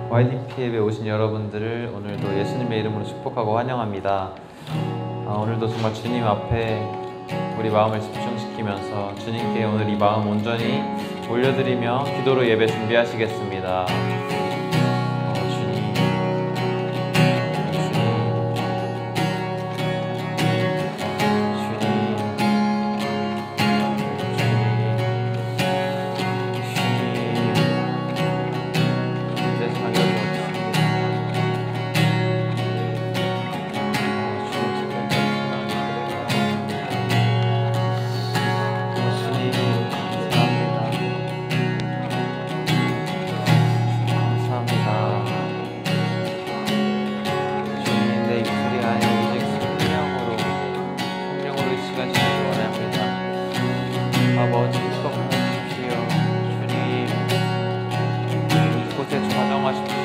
YDP에 오신 여러분들을 오늘도 예수님의 이름으로 축복하고 환영합니다. 오늘도 정말 주님 앞에 우리 마음을 집중시키면서 주님께 오늘 이 마음 온전히 올려드리며 기도로 예배 준비하시겠습니다. 아버지 축복하십시오. 주님 이곳에 좌정하십시오.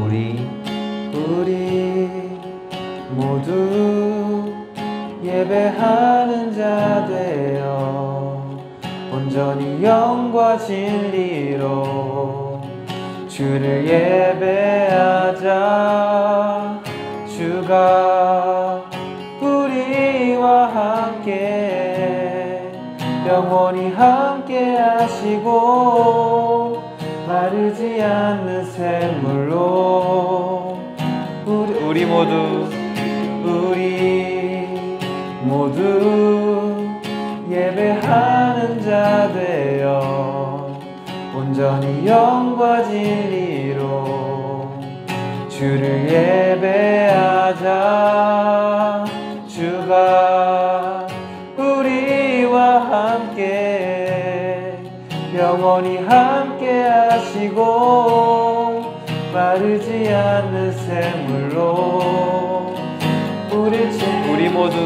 우리 모두 예배하는 자 되어 온전히 영과 진리로 주를 예배하자. 주가 우리와 함께 영원히 함께 하시고 마르지 않는 샘물로 우리 모두 예배하는 자 되어 온전히 영과 진리로 주를 예배하자. 주가 우리와 함께 영원히 함께 하시고 마르지 않는 샘물로 우리 모두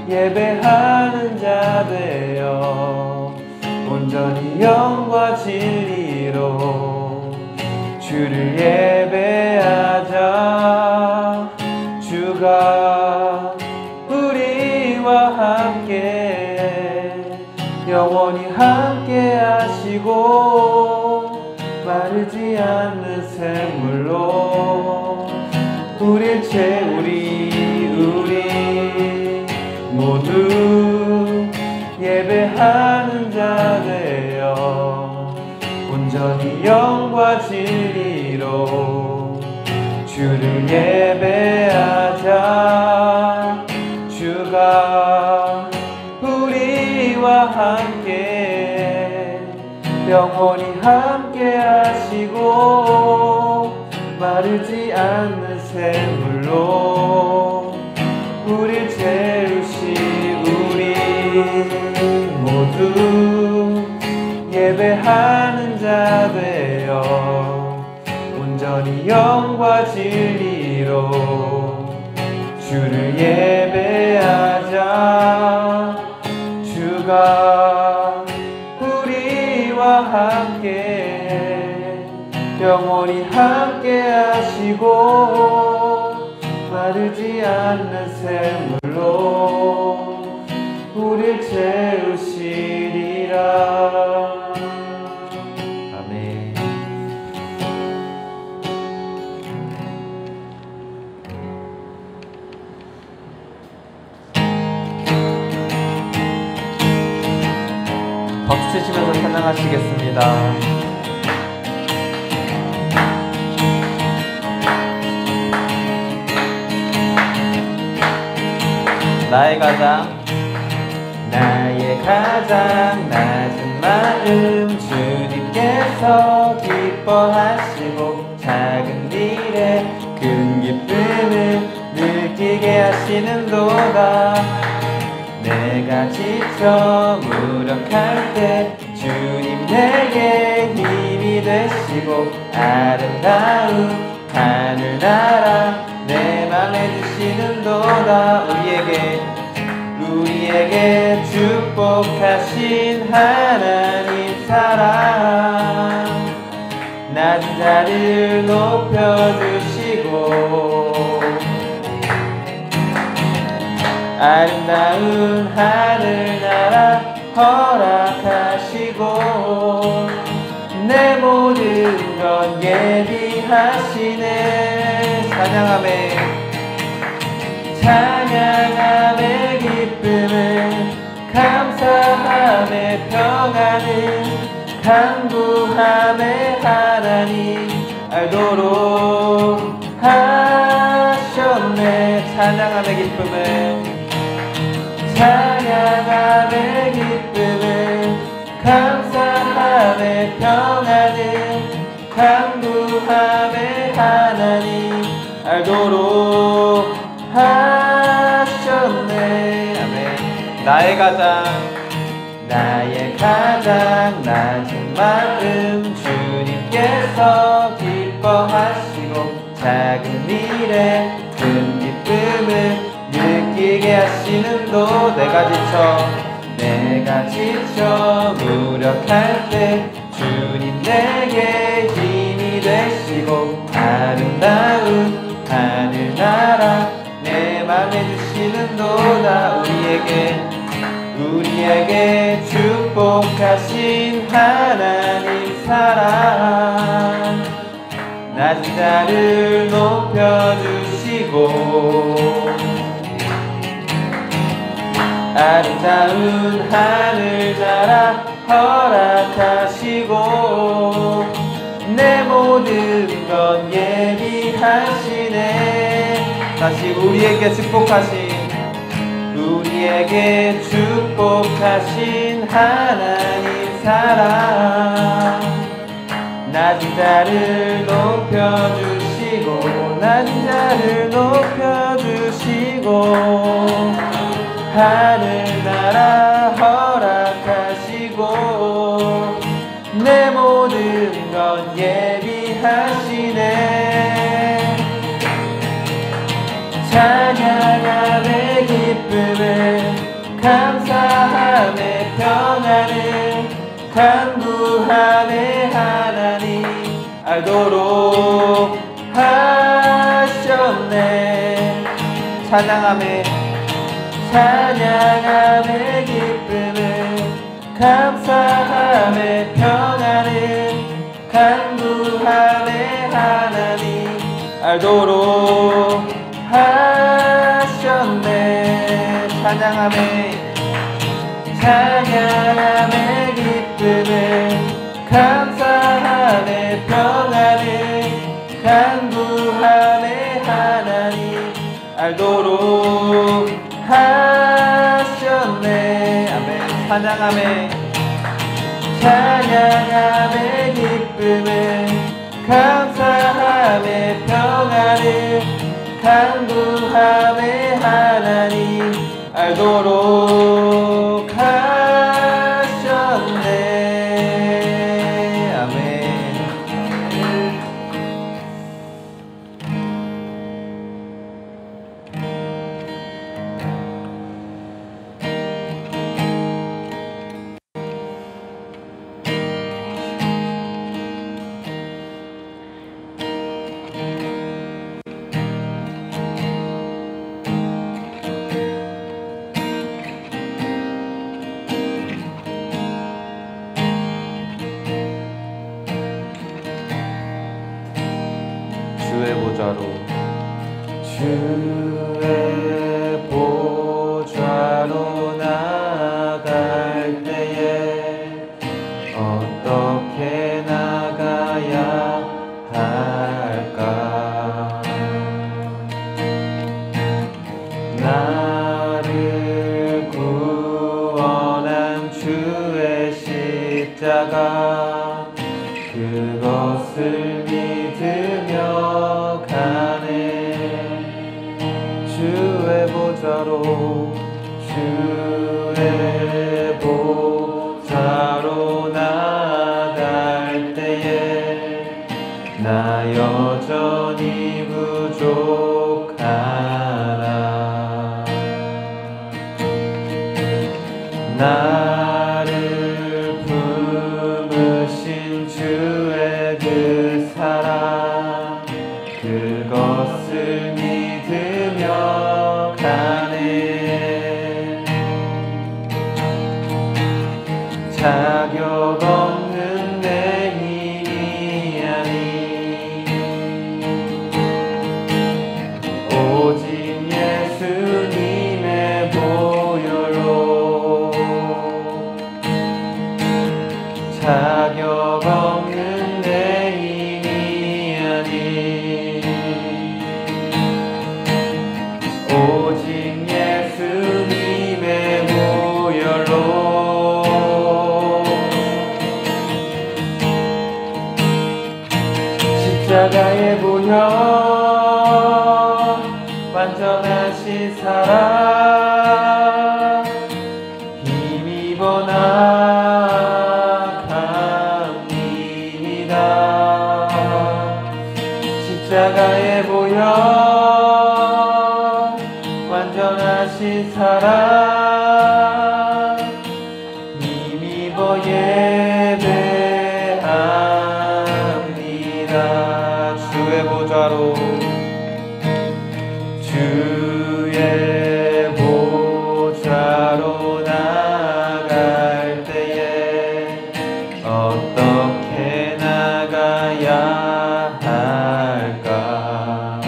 예배하는 자 되어 온전히 영과 진리로 주를 예배하자. 주가 우리와 함께 영원히 함께 하시고 마르지 않는 샘물로 우리 모두 예배하는 자 되어 온전히 영과 진리로 주를 예배하자. 주가 우리와 함께 영원히 함께 하시고 마르지 않는 샘물로 우릴 채우시. 우리 모두 예배하는 자 되어 온전히 영과 진리로 주를 예배하자. 주가 우리와 함께 영원히 함께 하시고 마르지 않는 샘물로 우릴 채우시리라. 아멘. 박수 치시면서 찬양하시겠습니다. 나의 가장 낮은 마음 주님께 주님께서 기뻐하시고 작은 일에 큰 기쁨을 느끼게 하시는도다. 내가 지쳐 무력할 때 주님 내게 힘이 되시고 아름다운 하늘나라 내 맘에 드시는도다. 우리에게 축복하신 하나님 사랑 낮은 자를 높여주시고 아름다운 하늘나라 허락하시고 내 모든 것 예비하시네. 찬양함의 기쁨을 감사함의 평안을 간구함의 하나님 알도록 하셨네. 찬양함의 기쁨을 감사함의 평안을 간구함의 하나님 알도록 하셨네. 아멘. 나의 가장 낮은 마음 주님께서 기뻐하시고 작은 일에 큰 기쁨을 느끼게 하시는도. 내가 지쳐 무력할 때 주님 내게 힘이 되시고 아름다운 하늘나라 내 맘에 주시는도다. 우리에게 축복하신 하나님 사랑 낮은 자를 높여주시고 아름다운 하늘나라 허락하시고 내 모든 것 예비하시네. 다시 우리에게 축복하신 하나님 사랑 낮은 자를 높여주시고 하늘나라 허락하시고 내 모든 것 예비하시네. 찬양함의 기쁨을 감사함의 평안을 간구함의 하나님 알도록 하셨네. 찬양함의 기쁨을 감사함의 평안을 간구함의 하나님 알도록 하셨네. 찬양함의 기쁨을 감사함의 평안을 간구함의 하나님 알도록 하셨네. 아멘. 찬양함의 기쁨을 감사함의 평안을 간구함의 하나님 알도록 하셨네. 아멘. 주의 보좌로 나갈 때에 어떻게 나가야 할까? 나를 구원한 주의 십자가 그것을 믿으며 가네. 주의 보좌로 나아갈 때에 나 여전히 부족하나. 나를 품으신 주의 그 사랑, 그것을 믿으며 가네. 자격 없는 내 힘이 아니 오직 예수님의 보혈로. 자격 없는 내 힘이 아니 오직 예수님의 보혈로. 십자가의 보혈, 완전하신 사랑, 힘입어 나갑니다. 십자가의 보혈, 완전하신 사랑, 힘입어 예배합니다. 주의 보좌로 나아갈 때에 어떻게 나가야 할까?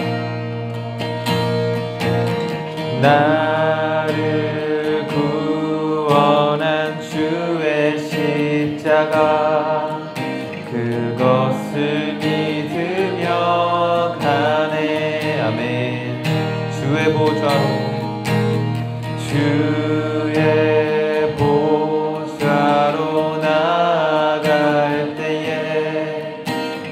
나를 구원한 주의 십자가, 그것을 믿으며 가네. 아멘. 주의 보좌로 나아갈 때에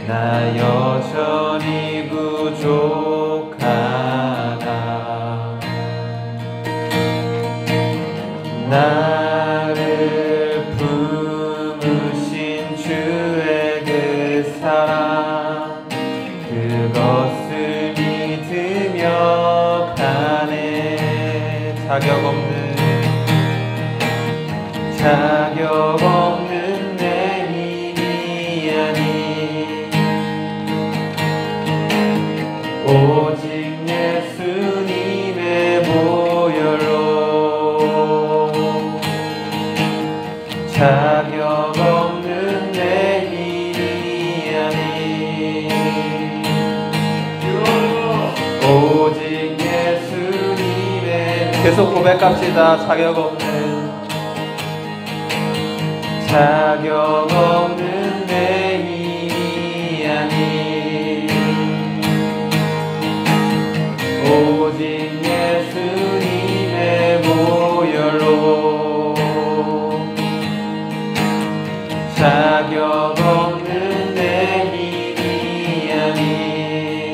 나 여전히 부족하나. 나를 품으신 주의 그 사랑, 그것을 믿으며 가네. 자격 없는 내 힘이 아니 오직 예수님의 보혈로. 자격 없는 내 힘이 아니 오직 예수님의. 계속 고백합시다. 자격 없는 내 힘이 아니 오직 예수님의 보혈로. 자격 없는 내 힘이 아니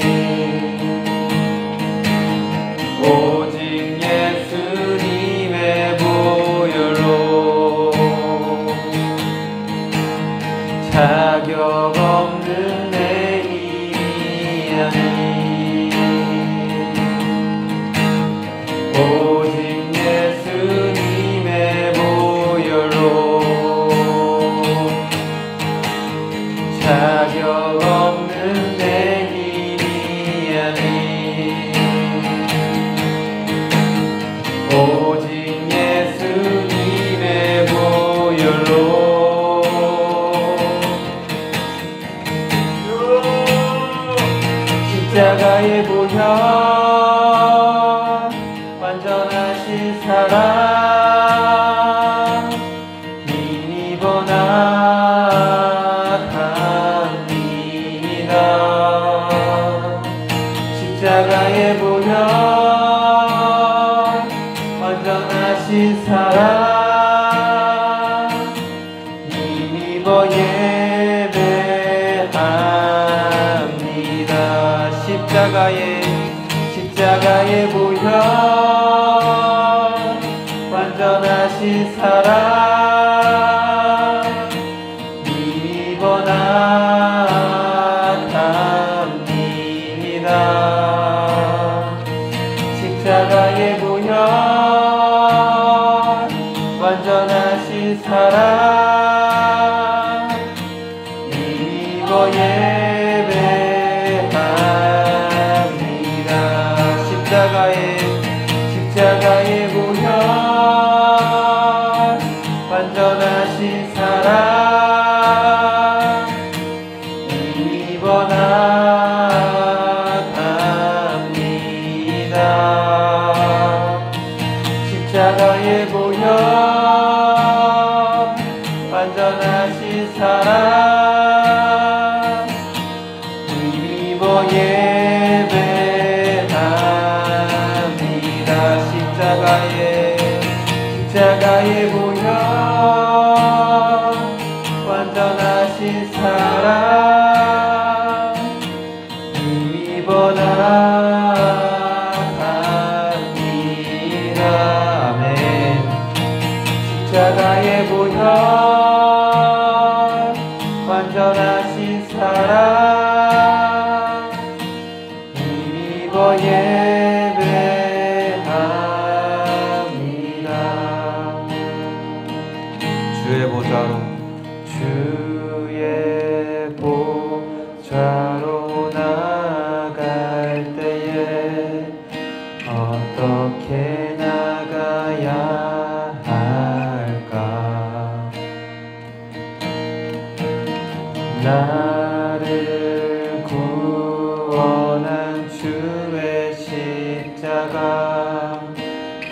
오직 예수님의 보혈로. 자격 없는 내 힘이 아니 오직 예수님의 보혈로. 자격 없는 내 힘이 아니 오직 예수님의 보혈로. 십자가의 보혈, 완전하신 사랑, 힘입어 나갑니다. 십자가의 보혈, 완전하신 사랑, 힘입어 예배 십자가의 보혈 완전하신 사랑 힘입어 나갑니다. 십자가의 보혈 완전하신 사랑 힘입어 예배합니다. 십자가의 보혈 완전하신 사랑 힘입어 나갑니다. 십자가의 보혈 완전하신 사랑 힘입어 예배합니다. 십자가의 보혈 완전하신 사랑 힘입어 나갑니다. 아멘. 십자가의 보혈 완전하신 사랑 힘입어 예배합니다. 주의 보좌로 나갈 때에 어떻게 나가야 할까? 나를 구원한 주의 십자가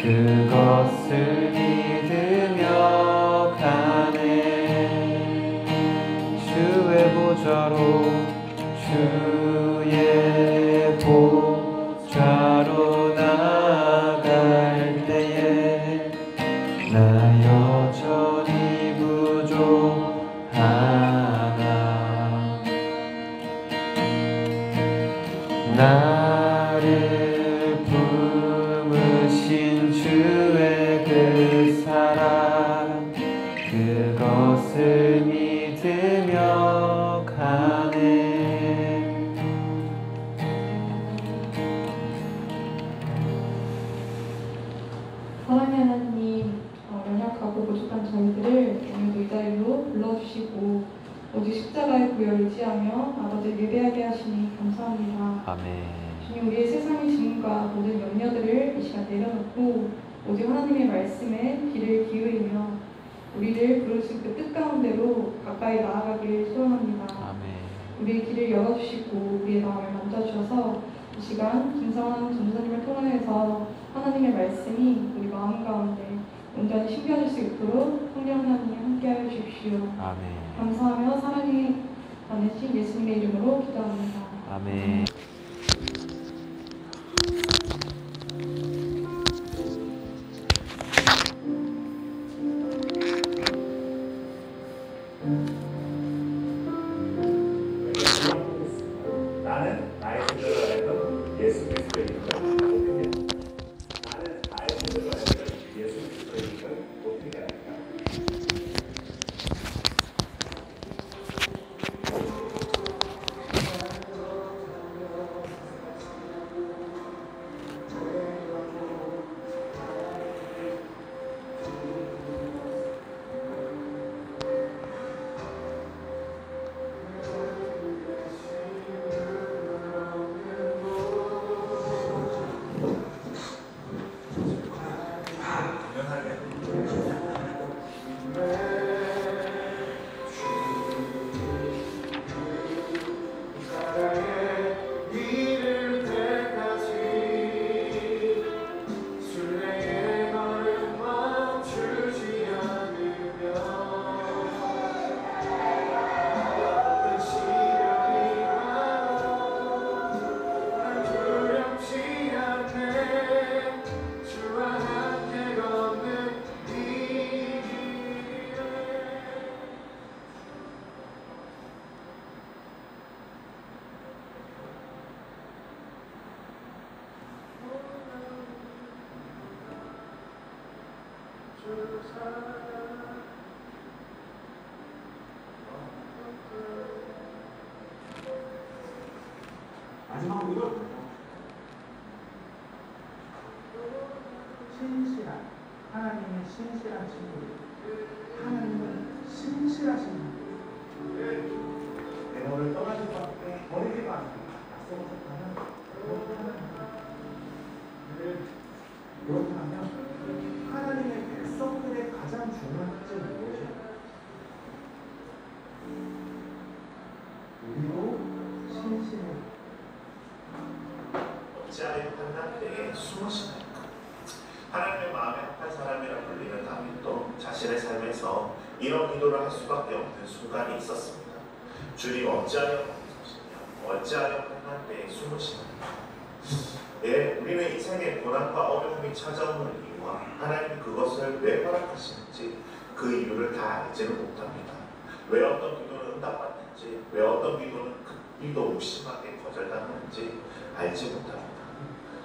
그것을 믿으며 가네. 주의 보좌로 나갈 때에 나 여전히 부족하나. 나를 품으신 주의 그 사랑 그것을 믿으며 가네. 사랑의 하나님, 연약하고 부족한 저희들을 오늘도 이 자리로 불러주시고 오직 십자가의 보혈을 의지하며 아버지를 예배하게 하시니 감사합니다. 아멘. 주님, 우리의 세상의 짐과 모든 염려들을 이 시간 내려놓고 오직 하나님의 말씀에 귀를 기울이며 우리를 부르신 그 뜻 가운데로 가까이 나아가길 소원합니다. 아멘. 우리의 길을 열어주시고 우리의 마음을 만져주셔서 이 시간 김성환 전도사님을 통해서 하나님의 말씀이 우리 마음 가운데 온전히 심겨질 수 있도록 성령 하나님 함께하여 주십시오. 아멘. 감사하며 사랑이 많으신 예수님의 이름으로 기도합니다. 아멘. 나는 나의 생각을 알던 예수 그리스도이니까 어떻게 나는 나의 생각을 알던 예수 그리스도이니까 어떻게 할까? 신실한 친구들. 하나님은 신실하신 분. 내가 너를 떠나지 않게 버리지도 않고 약속을 하는 그런 하나님. 그렇다면 하나님의 백성들의 가장 중요한 특징은 무엇일까요? 우리도 신실해. 어찌하여 환난 때에 숨으시나이까. 하나님의 마음에 합한 사람이라 불리는 다윗도 자신의 삶에서 이런 기도를 할 수밖에 없는 순간이 있었습니다. 주님 어찌하여 멈추시냐, 어찌하여 환난 때에 숨으시나이까. 예, 우리는 인생의 고난과 어려움이 찾아오는 이유와 하나님이 그것을 왜 허락하시는지 그 이유를 다 알지는 못합니다. 왜 어떤 기도는 응답받는지, 왜 어떤 기도는 극비도 무심하게 거절당하는지 알지 못합니다.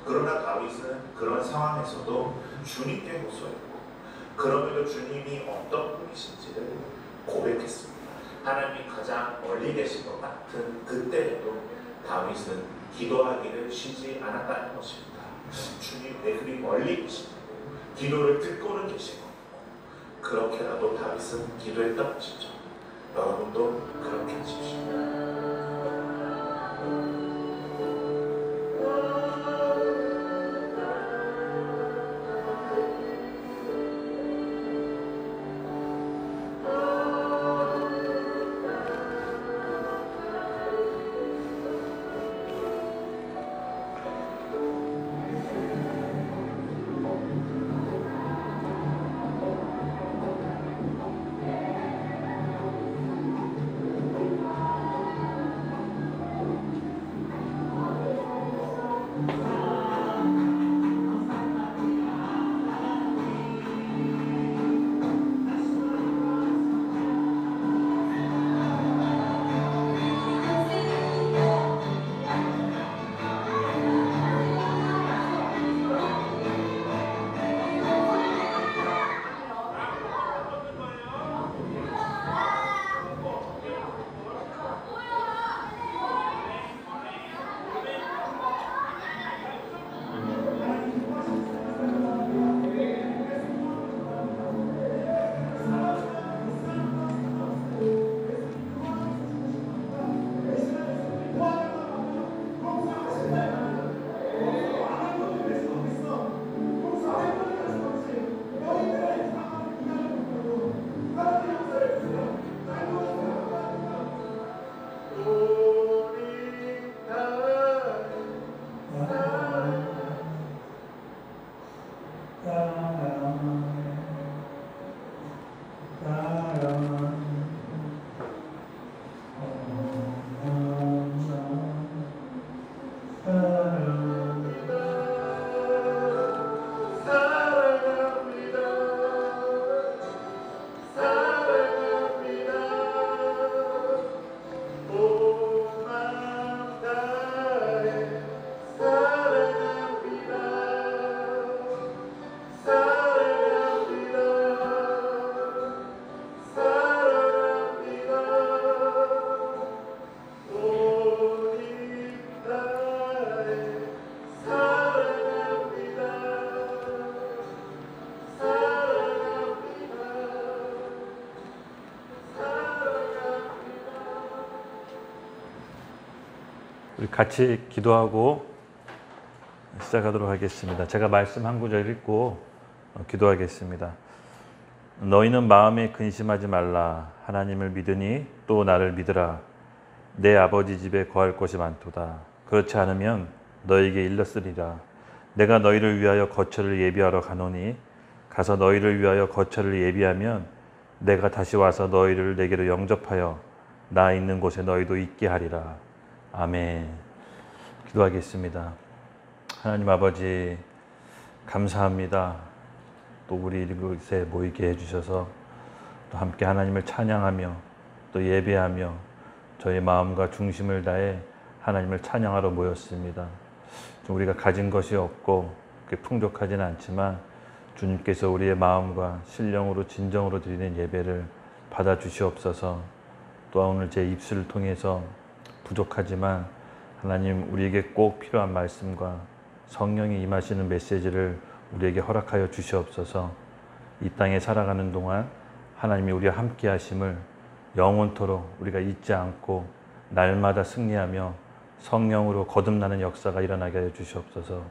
그러나 다윗은 그런 상황에서도 주님께 호소했고, 그럼에도 주님이 어떤 분이신지를 고백했습니다. 하나님이 가장 멀리 계신 것 같은 그때에도 다윗은 기도하기를 쉬지 않았다는 것입니다. 주님 왜 그리 멀리 계시고 기도를 듣고는 계시고, 그렇게라도 다윗은 기도했던 것이죠. 여러분도 그렇게 하십시오. 우리 같이 기도하고 시작하도록 하겠습니다. 제가 말씀 한 구절 읽고 기도하겠습니다. 너희는 마음에 근심하지 말라. 하나님을 믿으니 또 나를 믿으라. 내 아버지 집에 거할 곳이 많도다. 그렇지 않으면 너희에게 일렀으리라. 내가 너희를 위하여 거처를 예비하러 가노니 가서 너희를 위하여 거처를 예비하면 내가 다시 와서 너희를 내게로 영접하여 나 있는 곳에 너희도 있게 하리라. 아멘. 기도하겠습니다. 하나님 아버지, 감사합니다. 또 우리 이곳에 모이게 해주셔서 또 함께 하나님을 찬양하며 또 예배하며 저희 마음과 중심을 다해 하나님을 찬양하러 모였습니다. 우리가 가진 것이 없고 풍족하지는 않지만 주님께서 우리의 마음과 신령으로 진정으로 드리는 예배를 받아주시옵소서. 또 오늘 제 입술을 통해서 부족하지만 하나님 우리에게 꼭 필요한 말씀과 성령이 임하시는 메시지를 우리에게 허락하여 주시옵소서. 이 땅에 살아가는 동안 하나님이 우리와 함께 하심을 영원토록 우리가 잊지 않고 날마다 승리하며 성령으로 거듭나는 역사가 일어나게 하여 주시옵소서.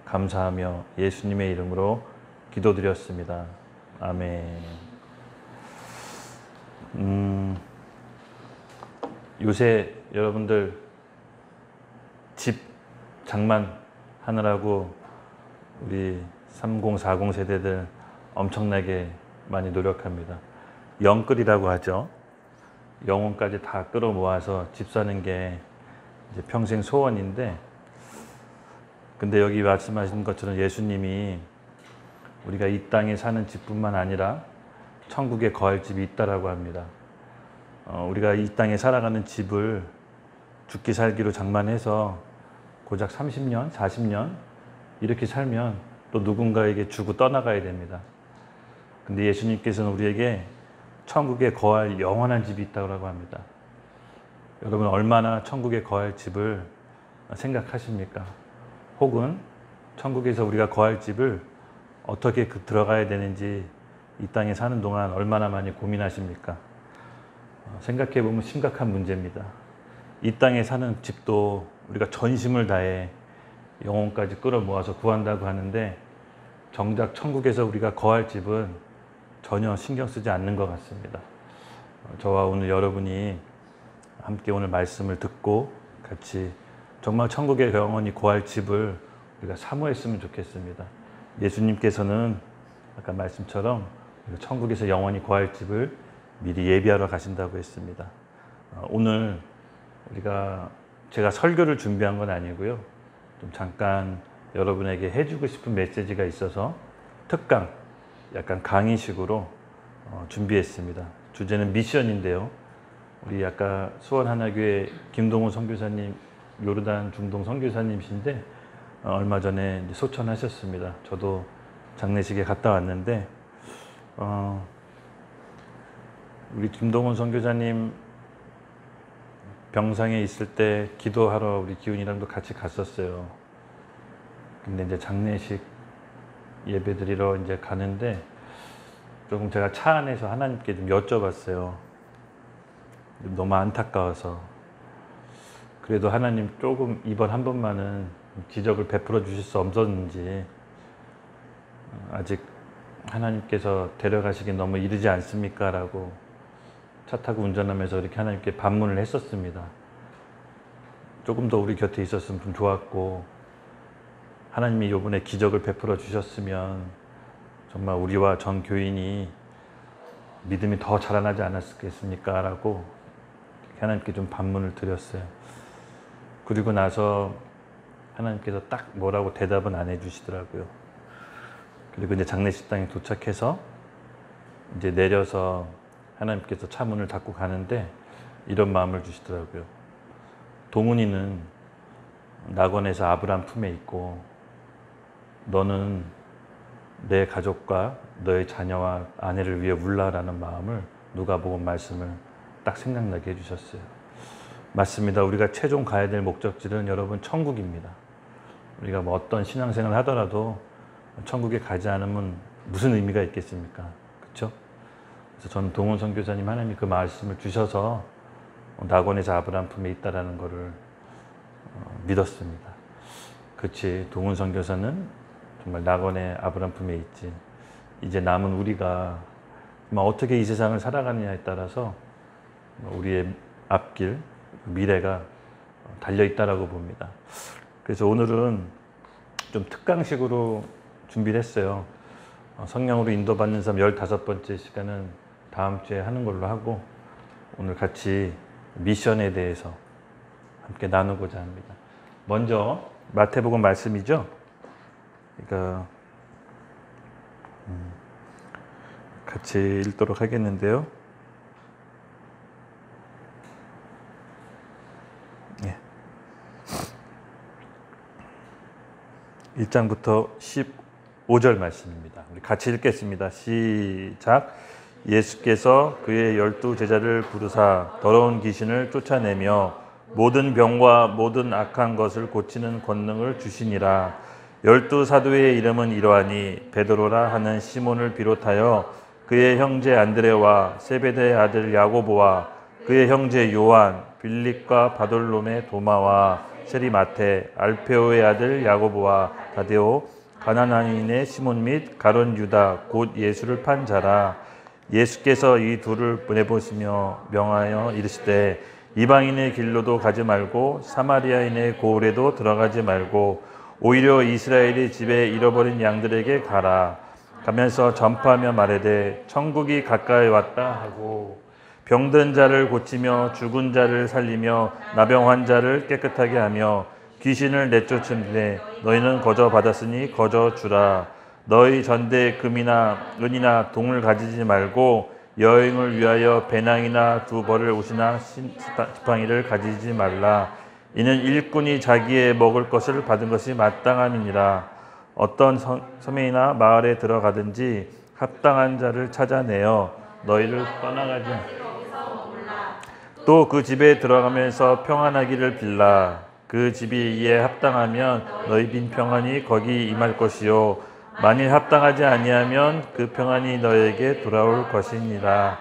감사하며 예수님의 이름으로 기도드렸습니다. 아멘. 요새 여러분들 집 장만하느라고 우리 30, 40 세대들 엄청나게 많이 노력합니다. 영끌이라고 하죠. 영혼까지 다 끌어모아서 집 사는 게 이제 평생 소원인데, 근데 여기 말씀하신 것처럼 예수님이 우리가 이 땅에 사는 집뿐만 아니라 천국에 거할 집이 있다라고 합니다. 우리가 이 땅에 살아가는 집을 죽기 살기로 장만해서 고작 30년, 40년 이렇게 살면 또 누군가에게 주고 떠나가야 됩니다. 근데 예수님께서는 우리에게 천국에 거할 영원한 집이 있다고 합니다. 여러분 얼마나 천국에 거할 집을 생각하십니까? 혹은 천국에서 우리가 거할 집을 어떻게 들어가야 되는지 이 땅에 사는 동안 얼마나 많이 고민하십니까? 생각해 보면 심각한 문제입니다. 이 땅에 사는 집도 우리가 전심을 다해 영혼까지 끌어모아서 구한다고 하는데, 정작 천국에서 우리가 거할 집은 전혀 신경 쓰지 않는 것 같습니다. 저와 오늘 여러분이 함께 오늘 말씀을 듣고 같이 정말 천국에 영원히 거할 집을 우리가 사모했으면 좋겠습니다. 예수님께서는 아까 말씀처럼 천국에서 영원히 거할 집을 미리 예비하러 가신다고 했습니다. 오늘 제가 설교를 준비한 건 아니고요. 좀 잠깐 여러분에게 해주고 싶은 메시지가 있어서 특강, 약간 강의식으로 준비했습니다. 주제는 미션인데요. 우리 아까 수원하나교회 김동훈 선교사님, 요르단 중동 선교사님이신데 얼마 전에 이제 소천하셨습니다. 저도 장례식에 갔다 왔는데 우리 김동훈 선교사님 병상에 있을 때 기도하러 우리 기훈이랑도 같이 갔었어요. 근데 이제 장례식 예배드리러 이제 가는데 조금 제가 차 안에서 하나님께 좀 여쭤봤어요. 너무 안타까워서. 그래도 하나님 조금 이번 한 번만은 기적을 베풀어 주실 수 없었는지, 아직 하나님께서 데려가시기 너무 이르지 않습니까? 라고 차 타고 운전하면서 이렇게 하나님께 반문을 했었습니다. 조금 더 우리 곁에 있었으면 좀 좋았고, 하나님이 이번에 기적을 베풀어 주셨으면 정말 우리와 전 교인이 믿음이 더 자라나지 않았겠습니까? 라고 하나님께 좀 반문을 드렸어요. 그리고 나서 하나님께서 딱 뭐라고 대답은 안 해주시더라고요. 그리고 이제 장례식장에 도착해서 이제 내려서 하나님께서 차 문을 닫고 가는데 이런 마음을 주시더라고요. 동훈이는 낙원에서 아브람 품에 있고 너는 내 가족과 너의 자녀와 아내를 위해 울라라는 마음을 누가복음 말씀을 딱 생각나게 해주셨어요. 맞습니다. 우리가 최종 가야 될 목적지는 여러분 천국입니다. 우리가 뭐 어떤 신앙생활을 하더라도 천국에 가지 않으면 무슨 의미가 있겠습니까? 그렇죠? 그래서 저는 동훈 선교사님 하나님이 그 말씀을 주셔서 낙원에서 아브람 품에 있다라는 것을 믿었습니다. 그렇지, 동훈 선교사는 정말 낙원의 아브람 품에 있지. 이제 남은 우리가 어떻게 이 세상을 살아가느냐에 따라서 우리의 앞길, 미래가 달려있다라고 봅니다. 그래서 오늘은 좀 특강식으로 준비를 했어요. 성령으로 인도받는 삶 15번째 시간은 다음 주에 하는 걸로 하고, 오늘 같이 미션에 대해서 함께 나누고자 합니다. 먼저 마태복음 말씀이죠. 그러니까 같이 읽도록 하겠는데요. 1장부터 15절 말씀입니다. 우리 같이 읽겠습니다. 시작. 예수께서 그의 12 제자를 부르사 더러운 귀신을 쫓아내며 모든 병과 모든 악한 것을 고치는 권능을 주시니라. 12 사도의 이름은 이러하니 베드로라 하는 시몬을 비롯하여 그의 형제 안드레와 세베대의 아들 야고보와 그의 형제 요한, 빌립과 바돌롬의 도마와 세리마테, 알페오의 아들 야고보와 다데오, 가나나인의 시몬 및 가론 유다 곧 예수를 판 자라. 예수께서 이 둘을 보내보시며 명하여 이르시되 이방인의 길로도 가지 말고 사마리아인의 고을에도 들어가지 말고 오히려 이스라엘의 집에 잃어버린 양들에게 가라. 가면서 전파하며 말하되 천국이 가까이 왔다 하고 병든 자를 고치며 죽은 자를 살리며 나병 환자를 깨끗하게 하며 귀신을 내쫓으되 너희는 거저 받았으니 거저 주라. 너희 전대에 금이나 은이나 동을 가지지 말고 여행을 위하여 배낭이나 두 벌을 옷이나 지팡이를 가지지 말라. 이는 일꾼이 자기의 먹을 것을 받은 것이 마땅함이니라. 어떤 섬이나 마을에 들어가든지 합당한 자를 찾아내어 너희를 떠나가지 또 그 집에 들어가면서 평안하기를 빌라. 그 집이 이에 합당하면 너희 빈 평안이 거기 임할 것이요 만일 합당하지 아니하면 그 평안이 너희에게 돌아올 것이니라.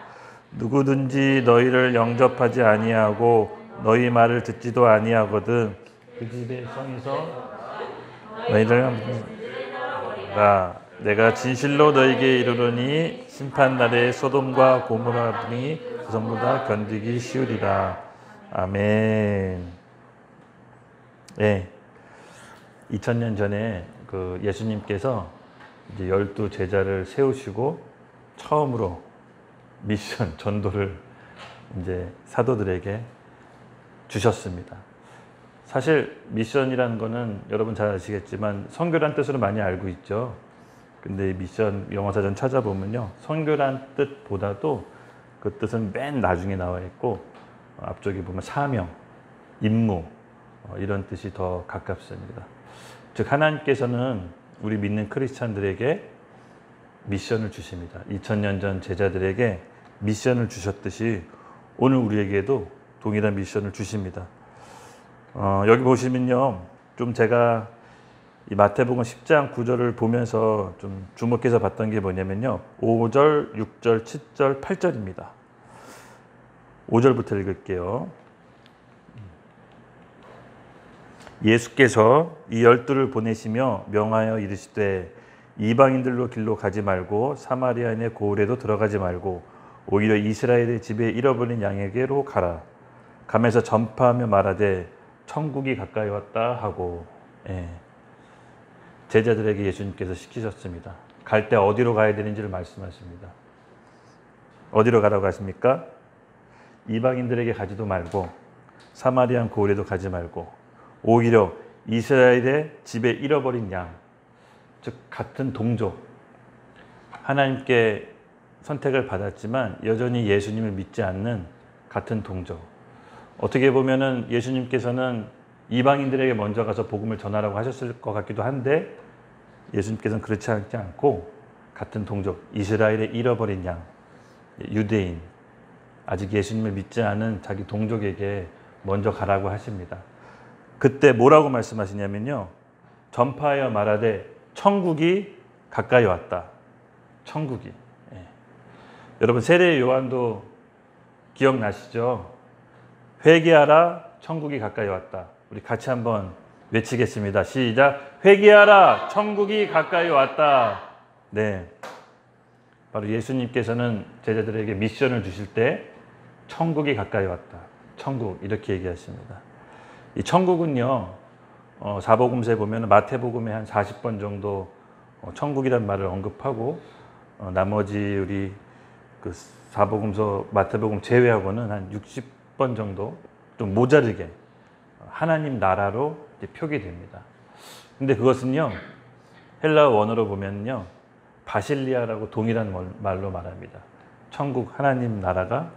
누구든지 너희를 영접하지 아니하고 너희 말을 듣지도 아니하거든 그 집의 성에서 너희를 내가 진실로 너희에게 이르노니 심판날에 소돔과 고모라니 그성보다 견디기 쉬우리라. 아멘. 예, 2000년 전에 그 예수님께서 이제 12 제자를 세우시고 처음으로 미션 전도를 이제 사도들에게 주셨습니다. 사실 미션이라는 거는 여러분 잘 아시겠지만 선교란 뜻으로 많이 알고 있죠. 근데 미션 영어사전 찾아보면요, 선교란 뜻보다도 그 뜻은 맨 나중에 나와 있고 앞쪽에 보면 사명, 임무 이런 뜻이 더 가깝습니다. 즉 하나님께서는 우리 믿는 크리스찬들에게 미션을 주십니다. 2000년 전 제자들에게 미션을 주셨듯이 오늘 우리에게도 동일한 미션을 주십니다. 여기 보시면요, 좀 제가 이 마태복음 10장 9절을 보면서 좀 주목해서 봤던 게 뭐냐면요, 5절, 6절, 7절, 8절입니다. 5절부터 읽을게요. 예수께서 이 12를 보내시며 명하여 이르시되 이방인들로 길로 가지 말고 사마리아인의 고을에도 들어가지 말고 오히려 이스라엘의 집에 잃어버린 양에게로 가라. 가면서 전파하며 말하되 천국이 가까이 왔다 하고. 제자들에게 예수님께서 시키셨습니다. 갈 때 어디로 가야 되는지를 말씀하십니다. 어디로 가라고 하십니까? 이방인들에게 가지도 말고 사마리아 고을에도 가지 말고 오히려 이스라엘의 집에 잃어버린 양, 즉 같은 동족, 하나님께 선택을 받았지만 여전히 예수님을 믿지 않는 같은 동족. 어떻게 보면은 예수님께서는 이방인들에게 먼저 가서 복음을 전하라고 하셨을 것 같기도 한데 예수님께서는 그렇지 않고 같은 동족, 이스라엘의 잃어버린 양, 유대인, 아직 예수님을 믿지 않은 자기 동족에게 먼저 가라고 하십니다. 그때 뭐라고 말씀하시냐면요, 전파하여 말하되 천국이 가까이 왔다. 천국이. 여러분 세례 요한도 기억나시죠? 회개하라, 천국이 가까이 왔다. 우리 같이 한번 외치겠습니다. 시작. 회개하라, 천국이 가까이 왔다. 네, 바로 예수님께서는 제자들에게 미션을 주실 때 천국이 가까이 왔다. 천국, 이렇게 얘기하십니다. 이 천국은요, 사복음서에 보면 마태복음에 한 40번 정도 천국이란 말을 언급하고 나머지 우리 그 사복음서, 마태복음 제외하고는 한 60번 정도 좀 모자르게 하나님 나라로 이제 표기됩니다. 근데 그것은요, 헬라어 원어로 보면요, 바실리아라고 동일한 말로 말합니다. 천국, 하나님 나라가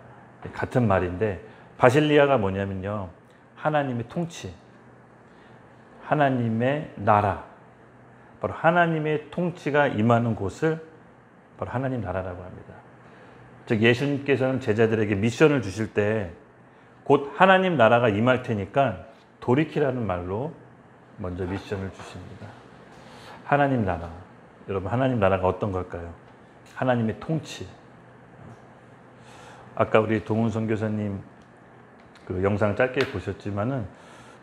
같은 말인데 바실리아가 뭐냐면요, 하나님의 통치, 하나님의 나라, 바로 하나님의 통치가 임하는 곳을 바로 하나님 나라라고 합니다. 즉 예수님께서는 제자들에게 미션을 주실 때 곧 하나님 나라가 임할 테니까 돌이키라는 말로 먼저 미션을 주십니다. 하나님 나라. 여러분, 하나님 나라가 어떤 걸까요? 하나님의 통치. 아까 우리 동훈 선교사님 그 영상 짧게 보셨지만은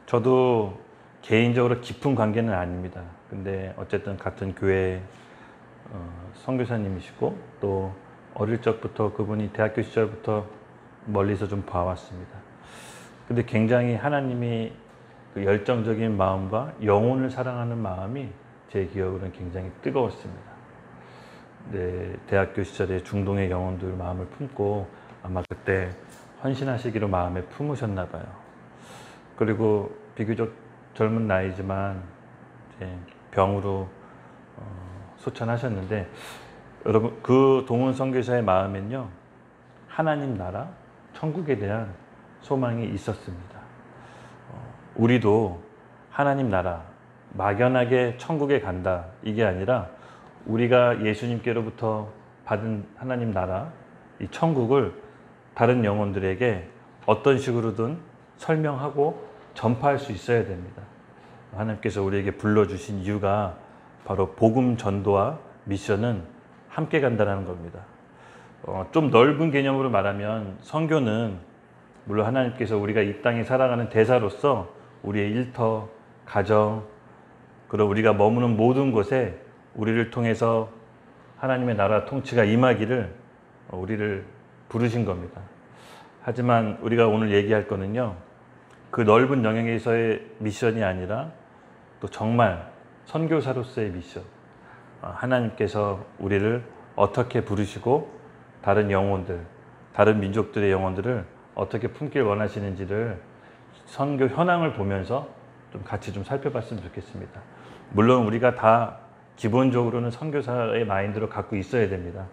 저도 개인적으로 깊은 관계는 아닙니다. 근데 어쨌든 같은 교회 선교사님이시고 또 어릴 적부터 그분이 대학교 시절부터 멀리서 좀 봐왔습니다. 근데 굉장히 하나님이 그 열정적인 마음과 영혼을 사랑하는 마음이 제 기억으로는 굉장히 뜨거웠습니다. 네, 대학교 시절에 중동의 영혼들 마음을 품고 아마 그때 헌신하시기로 마음에 품으셨나 봐요. 그리고 비교적 젊은 나이지만 이제 병으로 소천하셨는데 여러분 그 동훈 선교사의 마음엔요 하나님 나라, 천국에 대한 소망이 있었습니다. 우리도 하나님 나라, 막연하게 천국에 간다 이게 아니라 우리가 예수님께로부터 받은 하나님 나라, 이 천국을 다른 영혼들에게 어떤 식으로든 설명하고 전파할 수 있어야 됩니다. 하나님께서 우리에게 불러주신 이유가 바로 복음 전도와 미션은 함께 간다는 겁니다. 좀 넓은 개념으로 말하면 선교는 물론 하나님께서 우리가 이 땅에 살아가는 대사로서 우리의 일터, 가정, 그리고 우리가 머무는 모든 곳에 우리를 통해서 하나님의 나라 통치가 임하기를 우리를 부르신 겁니다. 하지만 우리가 오늘 얘기할 거는요, 그 넓은 영역에서의 미션이 아니라 또 정말 선교사로서의 미션. 하나님께서 우리를 어떻게 부르시고 다른 영혼들, 다른 민족들의 영혼들을 어떻게 품길 원하시는지를 선교 현황을 보면서 좀 같이 좀 살펴봤으면 좋겠습니다. 물론 우리가 다 기본적으로는 선교사의 마인드로 갖고 있어야 됩니다.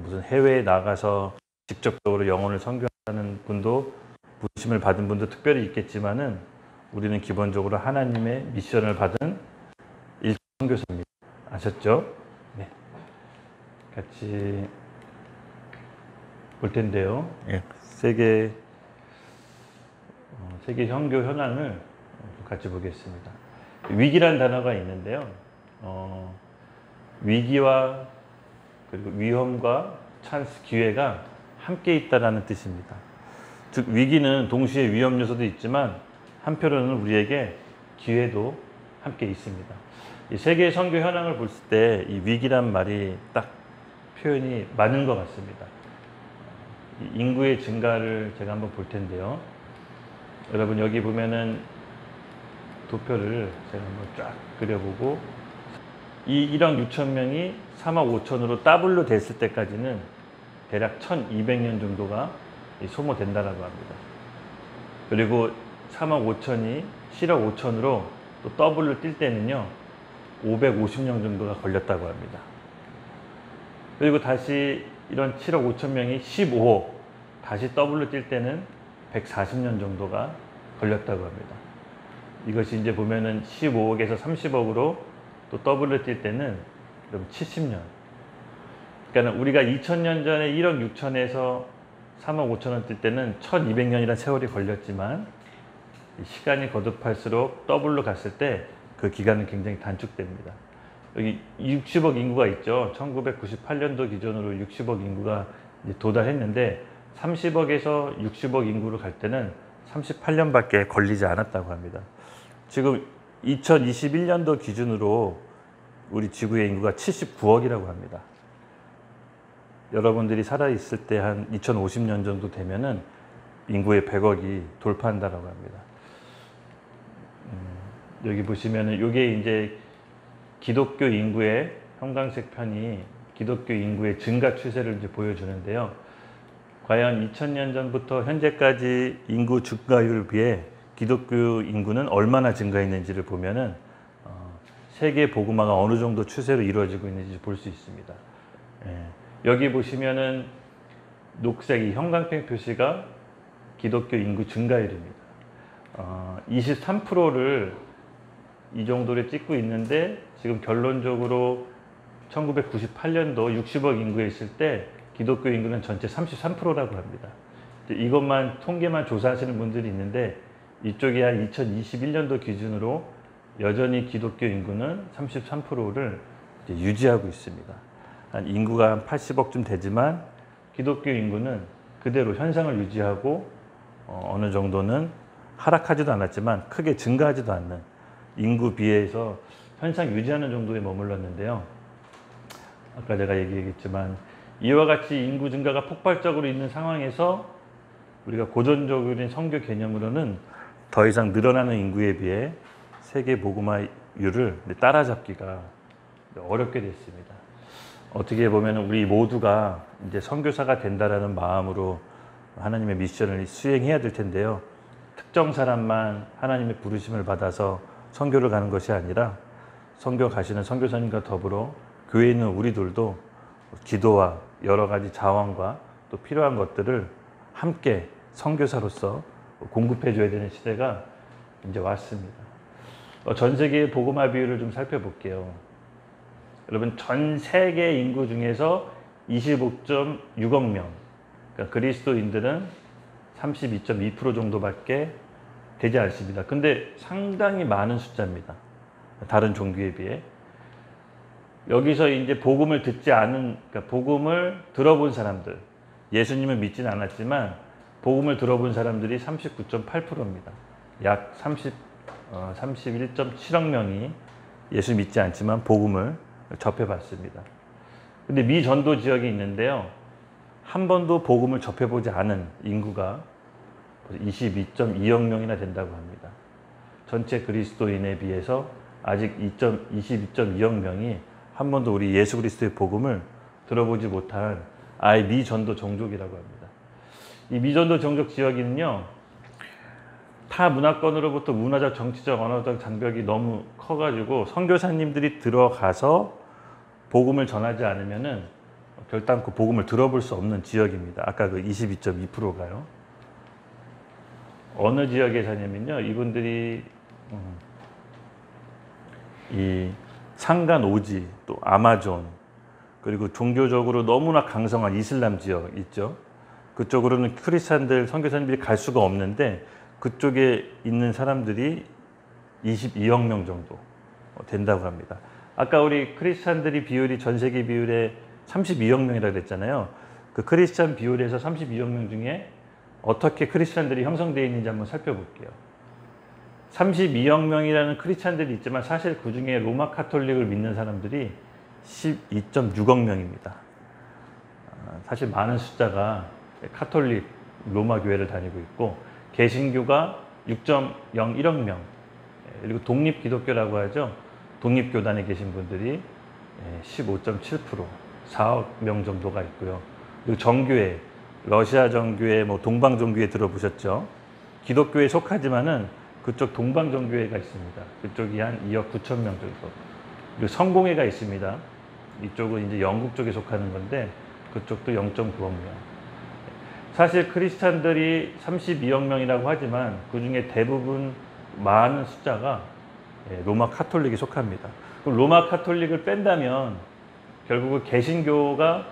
무슨 해외에 나가서 직접적으로 영혼을 선교하는 분도 부르심을 받은 분도 특별히 있겠지만은 우리는 기본적으로 하나님의 미션을 받은 일꾼 선교사입니다. 아셨죠? 네. 같이 볼 텐데요. 세계 선교 현황을 같이 보겠습니다. 위기란 단어가 있는데요. 위기와 그리고 위험과 찬스, 기회가 함께 있다라는 뜻입니다. 즉 위기는 동시에 위험 요소도 있지만 한편으로는 우리에게 기회도 함께 있습니다. 이 세계 선교 현황을 볼 때 이 위기란 말이 딱 표현이 맞는 것 같습니다. 인구의 증가를 제가 한번 볼 텐데요. 여러분 여기 보면은 도표를 제가 한번 쫙 그려보고 이 1억 6천 명이 3억 5천으로 더블로 됐을 때까지는 대략 1200년 정도가 소모된다라고 합니다. 그리고 3억 5천이 7억 5천으로 또 더블로 뛸 때는요 550년 정도가 걸렸다고 합니다. 그리고 다시 이런 7억 5천 명이 15억 다시 더블로 뛸 때는 140년 정도가 걸렸다고 합니다. 이것이 이제 보면은 15억에서 30억으로 또 더블로 뛸 때는 그럼 70년. 그러니까 우리가 2000년 전에 1억 6천에서 3억 5천원 뛸 때는 1200년이라는 세월이 걸렸지만 시간이 거듭할수록 더블로 갔을 때 그 기간은 굉장히 단축됩니다. 여기 60억 인구가 있죠. 1998년도 기준으로 60억 인구가 이제 도달했는데 30억에서 60억 인구로 갈 때는 38년밖에 걸리지 않았다고 합니다. 지금 2021년도 기준으로 우리 지구의 인구가 79억이라고 합니다. 여러분들이 살아있을 때 한 2050년 정도 되면은 인구의 100억이 돌파한다라고 합니다. 여기 보시면은 이게 이제 기독교 인구의 형광색 편이 기독교 인구의 증가 추세를 이제 보여주는데요. 과연 2000년 전부터 현재까지 인구 증가율에 비해 기독교 인구는 얼마나 증가했는지를 보면은 세계 복음화가 어느 정도 추세로 이루어지고 있는지 볼 수 있습니다. 여기 보시면은 녹색 이 형광펜 표시가 기독교 인구 증가율입니다. 23%를 이 정도로 찍고 있는데 지금 결론적으로 1998년도 60억 인구에 있을 때 기독교 인구는 전체 33%라고 합니다. 이것만 통계만 조사하시는 분들이 있는데 이쪽이 한 2021년도 기준으로 여전히 기독교 인구는 33%를 유지하고 있습니다. 한 인구가 한 80억쯤 되지만 기독교 인구는 그대로 현상을 유지하고 어느 정도는 하락하지도 않았지만 크게 증가하지도 않는 인구 비해서 현상 유지하는 정도에 머물렀는데요. 아까 제가 얘기했지만 이와 같이 인구 증가가 폭발적으로 있는 상황에서 우리가 고전적인 선교 개념으로는 더 이상 늘어나는 인구에 비해 세계 복음화율을 따라잡기가 어렵게 됐습니다. 어떻게 보면 우리 모두가 이제 선교사가 된다라는 마음으로 하나님의 미션을 수행해야 될 텐데요. 특정 사람만 하나님의 부르심을 받아서 선교를 가는 것이 아니라 선교 가시는 선교사님과 더불어 교회에 있는 우리들도 기도와 여러 가지 자원과 또 필요한 것들을 함께 선교사로서 공급해 줘야 되는 시대가 이제 왔습니다. 전 세계의 복음화 비율을 좀 살펴볼게요. 여러분, 전 세계 인구 중에서 25.6억 명, 그러니까 그리스도인들은 32.2% 정도밖에 되지 않습니다. 근데 상당히 많은 숫자입니다. 다른 종교에 비해. 여기서 이제 복음을 듣지 않은, 그러니까 복음을 들어본 사람들, 예수님을 믿지는 않았지만 복음을 들어본 사람들이 39.8%입니다. 약 31.7억 명이 예수 믿지 않지만 복음을 접해봤습니다. 근데 미 전도 지역이 있는데요. 한 번도 복음을 접해보지 않은 인구가 22.2억 명이나 된다고 합니다. 전체 그리스도인에 비해서 아직 22.2억 명이 한 번도 우리 예수 그리스도의 복음을 들어보지 못한 아예 미전도 종족이라고 합니다. 이 미전도 종족 지역에는요, 타 문화권으로부터 문화적, 정치적, 언어적 장벽이 너무 커가지고 선교사님들이 들어가서 복음을 전하지 않으면은 결단코 복음을 들어볼 수 없는 지역입니다. 아까 그 22.2%가요. 어느 지역에 사냐면요, 이분들이 이 상간 오지, 또 아마존, 그리고 종교적으로 너무나 강성한 이슬람 지역 있죠. 그쪽으로는 크리스찬들, 선교사님들이 갈 수가 없는데 그쪽에 있는 사람들이 22억 명 정도 된다고 합니다. 아까 우리 크리스찬들이 비율이 전 세계 비율의 32억 명이라고 그랬잖아요. 그 크리스찬 비율에서 32억 명 중에 어떻게 크리스찬들이 형성되어 있는지 한번 살펴볼게요. 32억 명이라는 크리스찬들이 있지만 사실 그 중에 로마 카톨릭을 믿는 사람들이 12.6억 명입니다. 사실 많은 숫자가 카톨릭 로마 교회를 다니고 있고 개신교가 6.01억 명, 그리고 독립기독교라고 하죠. 독립교단에 계신 분들이 15.7%, 4억 명 정도가 있고요. 그리고 정교회, 러시아 정교회, 뭐 동방 정교회 들어보셨죠? 기독교에 속하지만은 그쪽 동방 정교회가 있습니다. 그쪽이 한 2억 9천 명 정도. 그리고 성공회가 있습니다. 이쪽은 이제 영국 쪽에 속하는 건데 그쪽도 0.9억 명. 사실 크리스찬들이 32억 명이라고 하지만 그 중에 대부분 많은 숫자가 로마 카톨릭에 속합니다. 그럼 로마 카톨릭을 뺀다면 결국은 개신교가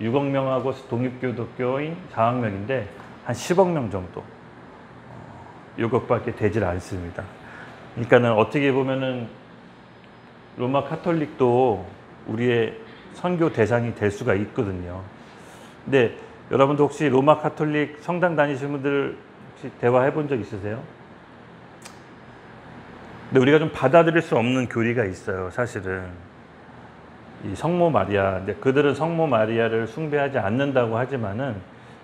6억 명하고 독립기독교인 4억 명인데 한 10억 명 정도. 이것밖에 되질 않습니다. 그러니까는 어떻게 보면은 로마 카톨릭도 우리의 선교 대상이 될 수가 있거든요. 근데 여러분도 혹시 로마 카톨릭 성당 다니시는 분들 혹시 대화해 본 적 있으세요? 근데 우리가 좀 받아들일 수 없는 교리가 있어요. 사실은 이 성모 마리아, 근데 그들은 성모 마리아를 숭배하지 않는다고 하지만은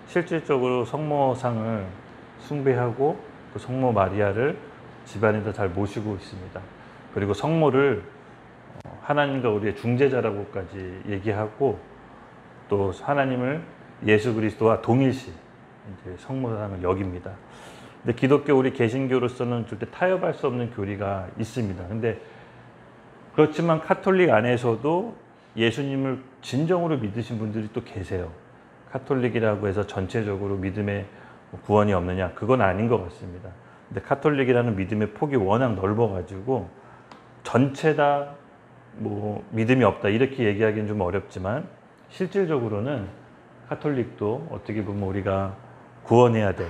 실질적으로 성모상을 숭배하고 그 성모 마리아를 집안에다 잘 모시고 있습니다. 그리고 성모를 하나님과 우리의 중재자라고까지 얘기하고 또 하나님을 예수 그리스도와 동일시 이제 성모상을 여깁니다. 근데 기독교 우리 개신교로서는 절대 타협할 수 없는 교리가 있습니다. 근데 그렇지만 카톨릭 안에서도 예수님을 진정으로 믿으신 분들이 또 계세요. 카톨릭이라고 해서 전체적으로 믿음의 구원이 없느냐? 그건 아닌 것 같습니다. 근데 카톨릭이라는 믿음의 폭이 워낙 넓어가지고 전체 다 뭐 믿음이 없다 이렇게 얘기하기는 좀 어렵지만 실질적으로는 카톨릭도 어떻게 보면 우리가 구원해야 돼,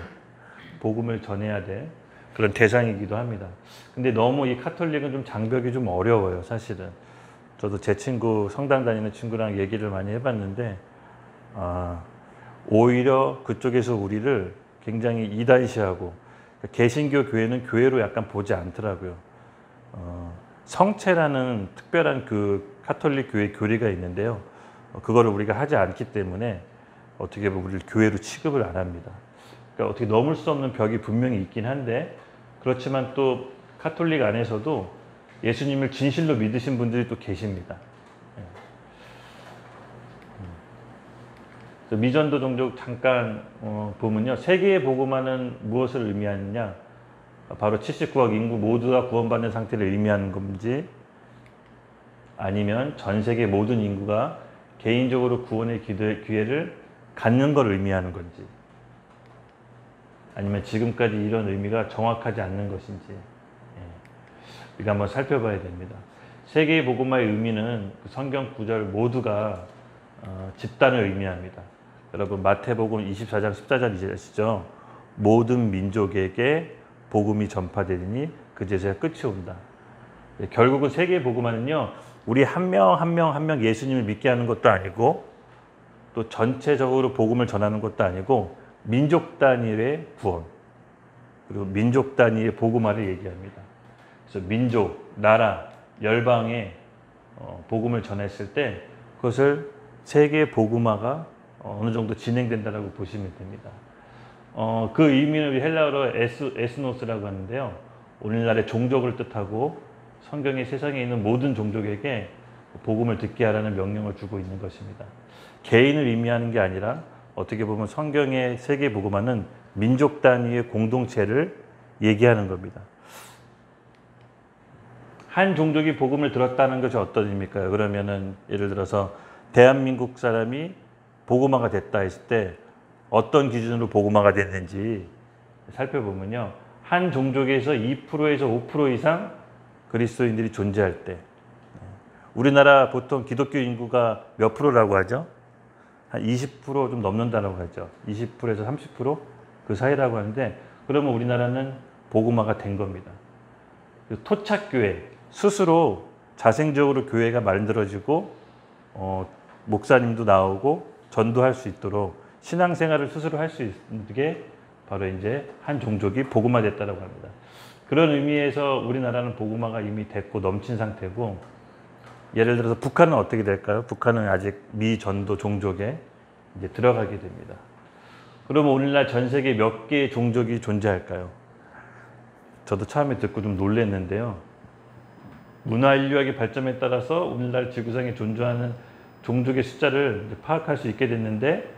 복음을 전해야 돼, 그런 대상이기도 합니다. 근데 너무 이 카톨릭은 좀 장벽이 좀 어려워요, 사실은. 저도 제 친구, 성당 다니는 친구랑 얘기를 많이 해봤는데, 오히려 그쪽에서 우리를 굉장히 이단시하고, 개신교 교회는 교회로 약간 보지 않더라고요. 성체라는 특별한 그 카톨릭 교회 교리가 있는데요. 그거를 우리가 하지 않기 때문에 어떻게 보면 우리를 교회로 취급을 안 합니다. 그러니까 어떻게 넘을 수 없는 벽이 분명히 있긴 한데, 그렇지만 또 카톨릭 안에서도 예수님을 진실로 믿으신 분들이 또 계십니다. 미전도 종족 잠깐 보면요. 세계의 복음화는 무엇을 의미하느냐? 바로 79억 인구 모두가 구원받는 상태를 의미하는 건지, 아니면 전 세계 모든 인구가 개인적으로 구원의 기회를 갖는 걸 의미하는 건지, 아니면 지금까지 이런 의미가 정확하지 않는 것인지, 우리가 한번 살펴봐야 됩니다. 세계의 복음화의 의미는 그 성경 구절 모두가 집단을 의미합니다. 여러분 마태복음 24장 14절 아시죠? 모든 민족에게 복음이 전파되리니 그제서야 끝이 온다. 결국은 세계의 복음화는요, 우리 한 명 한 명 예수님을 믿게 하는 것도 아니고, 또 전체적으로 복음을 전하는 것도 아니고, 민족 단위의 구원, 그리고 민족 단위의 복음화를 얘기합니다. 그래서 민족, 나라, 열방에 복음을 전했을 때 그것을 세계 복음화가 어느 정도 진행된다라고 보시면 됩니다. 그 의미는 우리 헬라어로 에스노스라고 하는데요. 오늘날의 종족을 뜻하고 성경의 세상에 있는 모든 종족에게 복음을 듣게 하라는 명령을 주고 있는 것입니다. 개인을 의미하는 게 아니라 어떻게 보면 성경의 세계 복음화는 민족 단위의 공동체를 얘기하는 겁니다. 한 종족이 복음을 들었다는 것이 어떤 의미일까요? 그러면은 예를 들어서 대한민국 사람이 복음화가 됐다 했을 때 어떤 기준으로 복음화가 됐는지 살펴보면요. 한 종족에서 2%에서 5% 이상 그리스도인들이 존재할 때, 우리나라 보통 기독교 인구가 몇 프로라고 하죠? 한 20% 좀 넘는다라고 하죠. 20%에서 30% 그 사이라고 하는데, 그러면 우리나라는 복음화가 된 겁니다. 토착교회, 스스로 자생적으로 교회가 만들어지고 목사님도 나오고 전도할 수 있도록 신앙생활을 스스로 할 수 있는 게 바로 이제 한 종족이 복음화됐다라고 합니다. 그런 의미에서 우리나라는 복음화가 이미 됐고 넘친 상태고, 예를 들어서 북한은 어떻게 될까요? 북한은 아직 미전도 종족에 이제 들어가게 됩니다. 그러면 오늘날 전 세계 몇 개의 종족이 존재할까요? 저도 처음에 듣고 좀 놀랐는데요. 문화인류학의 발전에 따라서 오늘날 지구상에 존재하는 종족의 숫자를 파악할 수 있게 됐는데,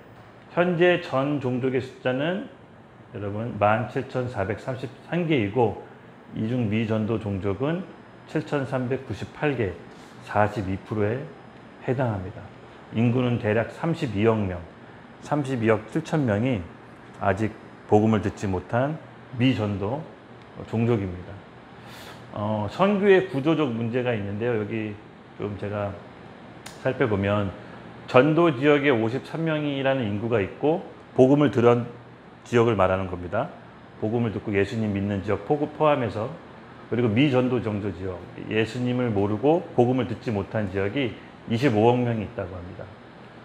현재 전 종족의 숫자는 여러분 17,433개이고, 이중 미전도 종족은 7,398개, 42%에 해당합니다. 인구는 대략 32억 명, 32억 7천 명이 아직 복음을 듣지 못한 미전도 종족입니다. 선교의 구조적 문제가 있는데요. 여기 좀 제가 살펴보면 전도 지역에 53명이라는 인구가 있고, 복음을 들은 지역을 말하는 겁니다. 복음을 듣고 예수님 믿는 지역 포함해서, 그리고 미전도 정도 지역, 예수님을 모르고 복음을 듣지 못한 지역이 25억 명이 있다고 합니다.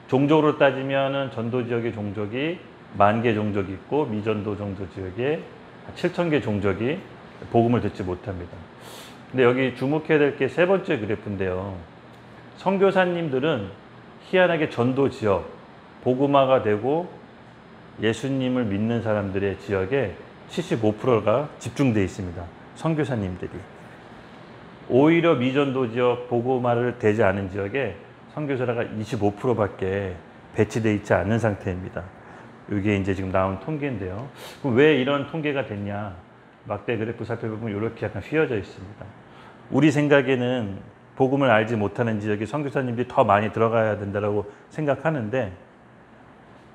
종족으로 따지면 전도 지역의 종족이 10,000개 종족이 있고, 미전도 정도 지역에 7,000개 종족이 복음을 듣지 못합니다. 근데 여기 주목해야 될 게 세 번째 그래프인데요. 선교사님들은 희한하게 전도 지역, 복음화가 되고 예수님을 믿는 사람들의 지역에 75%가 집중되어 있습니다. 선교사님들이. 오히려 미전도 지역, 복음화를 되지 않은 지역에 선교사가 25%밖에 배치되어 있지 않은 상태입니다. 이게 이제 지금 나온 통계인데요. 그럼 왜 이런 통계가 됐냐? 막대 그래프 살펴보면 이렇게 약간 휘어져 있습니다. 우리 생각에는 복음을 알지 못하는 지역에 선교사님들이 더 많이 들어가야 된다고 생각하는데,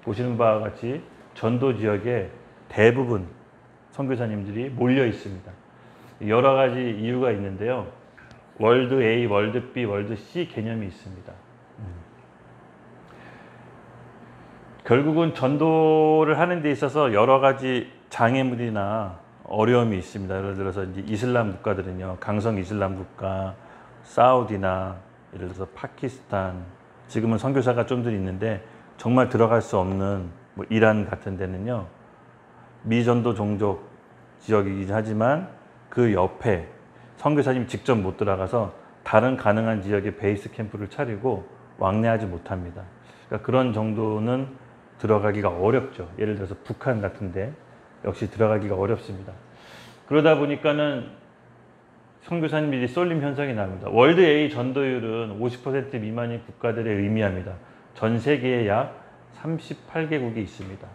보시는 바와 같이 전도 지역에 대부분 선교사님들이 몰려 있습니다. 여러 가지 이유가 있는데요. 월드 A, 월드 B, 월드 C 개념이 있습니다. 결국은 전도를 하는 데 있어서 여러 가지 장애물이나 어려움이 있습니다. 예를 들어서 이제 이슬람 국가들은요, 강성 이슬람 국가, 사우디나 예를 들어서 파키스탄, 지금은 선교사가 좀들 있는데 정말 들어갈 수 없는 뭐 이란 같은 데는요, 미전도 종족 지역이긴 하지만 그 옆에 선교사님이 직접 못 들어가서 다른 가능한 지역에 베이스 캠프를 차리고 왕래하지 못합니다. 그러니까 그런 정도는 들어가기가 어렵죠. 예를 들어서 북한 같은데 역시 들어가기가 어렵습니다. 그러다 보니까는 선교사님들이 쏠림 현상이 납니다. 월드 A 전도율은 50% 미만인 국가들을 의미합니다. 전 세계에 약 38개국이 있습니다.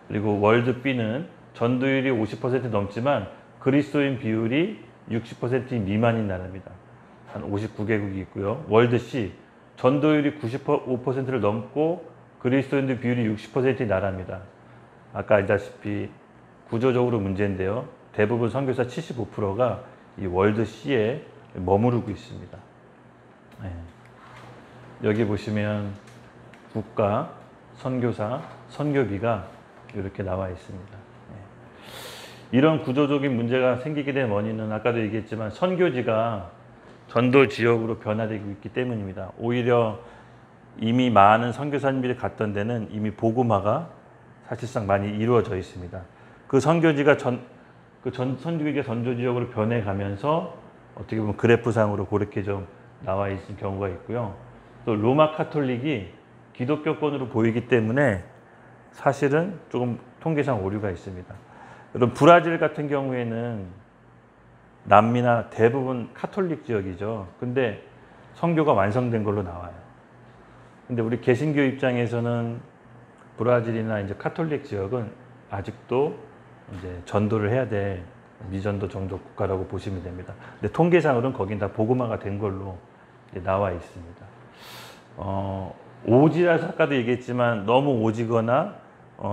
그리고 월드 B는 전도율이 50% 넘지만 그리스도인 비율이 60% 미만인 나라입니다. 한 59개국이 있고요. 월드 C, 전도율이 95%를 넘고 그리스도인들 비율이 60%인 나라입니다. 아까 알다시피 구조적으로 문제인데요. 대부분 선교사 75%가 이 월드 C에 머무르고 있습니다. 네. 여기 보시면 국가, 선교사, 선교비가 이렇게 나와 있습니다. 네. 이런 구조적인 문제가 생기게 된 원인은 아까도 얘기했지만 선교지가 전도 지역으로 변화되고 있기 때문입니다. 오히려 이미 많은 선교사님들이 갔던 데는 이미 복음화가 사실상 많이 이루어져 있습니다. 그 선교지가 선교지가 전도 지역으로 변해가면서 어떻게 보면 그래프상으로 그렇게 좀 나와 있는 경우가 있고요. 또 로마 카톨릭이 기독교권으로 보이기 때문에 사실은 조금 통계상 오류가 있습니다. 여러분 브라질 같은 경우에는 남미나 대부분 카톨릭 지역이죠. 근데 선교가 완성된 걸로 나와요. 근데 우리 개신교 입장에서는 브라질이나 이제 카톨릭 지역은 아직도 이제 전도를 해야 될 미전도 종족 국가라고 보시면 됩니다. 근데 통계상으로는 거긴 다 복음화가 된 걸로 나와 있습니다. 오지라서 아까도 얘기했지만 너무 오지거나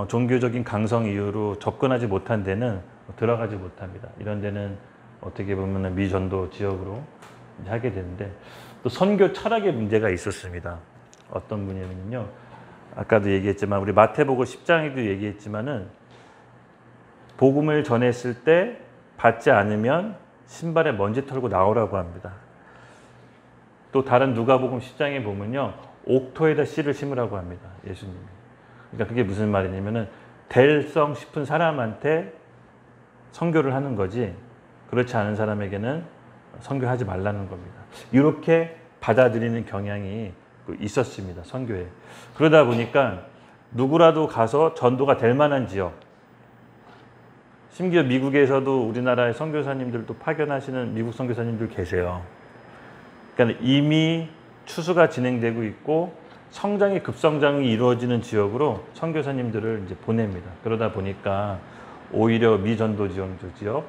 종교적인 강성 이유로 접근하지 못한 데는 들어가지 못합니다. 이런 데는 어떻게 보면 미전도 지역으로 하게 되는데 또 선교 철학의 문제가 있었습니다. 어떤 분이냐면요. 아까도 얘기했지만 우리 마태복음 10장에도 얘기했지만은 복음을 전했을 때 받지 않으면 신발에 먼지 털고 나오라고 합니다. 또 다른 누가복음 10장에 보면요. 옥토에다 씨를 심으라고 합니다. 예수님이. 그러니까 그게 무슨 말이냐면은 될성 싶은 사람한테 선교를 하는 거지 그렇지 않은 사람에게는 선교하지 말라는 겁니다. 이렇게 받아들이는 경향이 있었습니다. 선교에. 그러다 보니까 누구라도 가서 전도가 될 만한 지역, 심지어 미국에서도 우리나라의 선교사님들도 파견하시는 미국 선교사님들 계세요. 그러니까 이미 추수가 진행되고 있고 성장이 급성장이 이루어지는 지역으로 선교사님들을 이제 보냅니다. 그러다 보니까 오히려 미전도 지역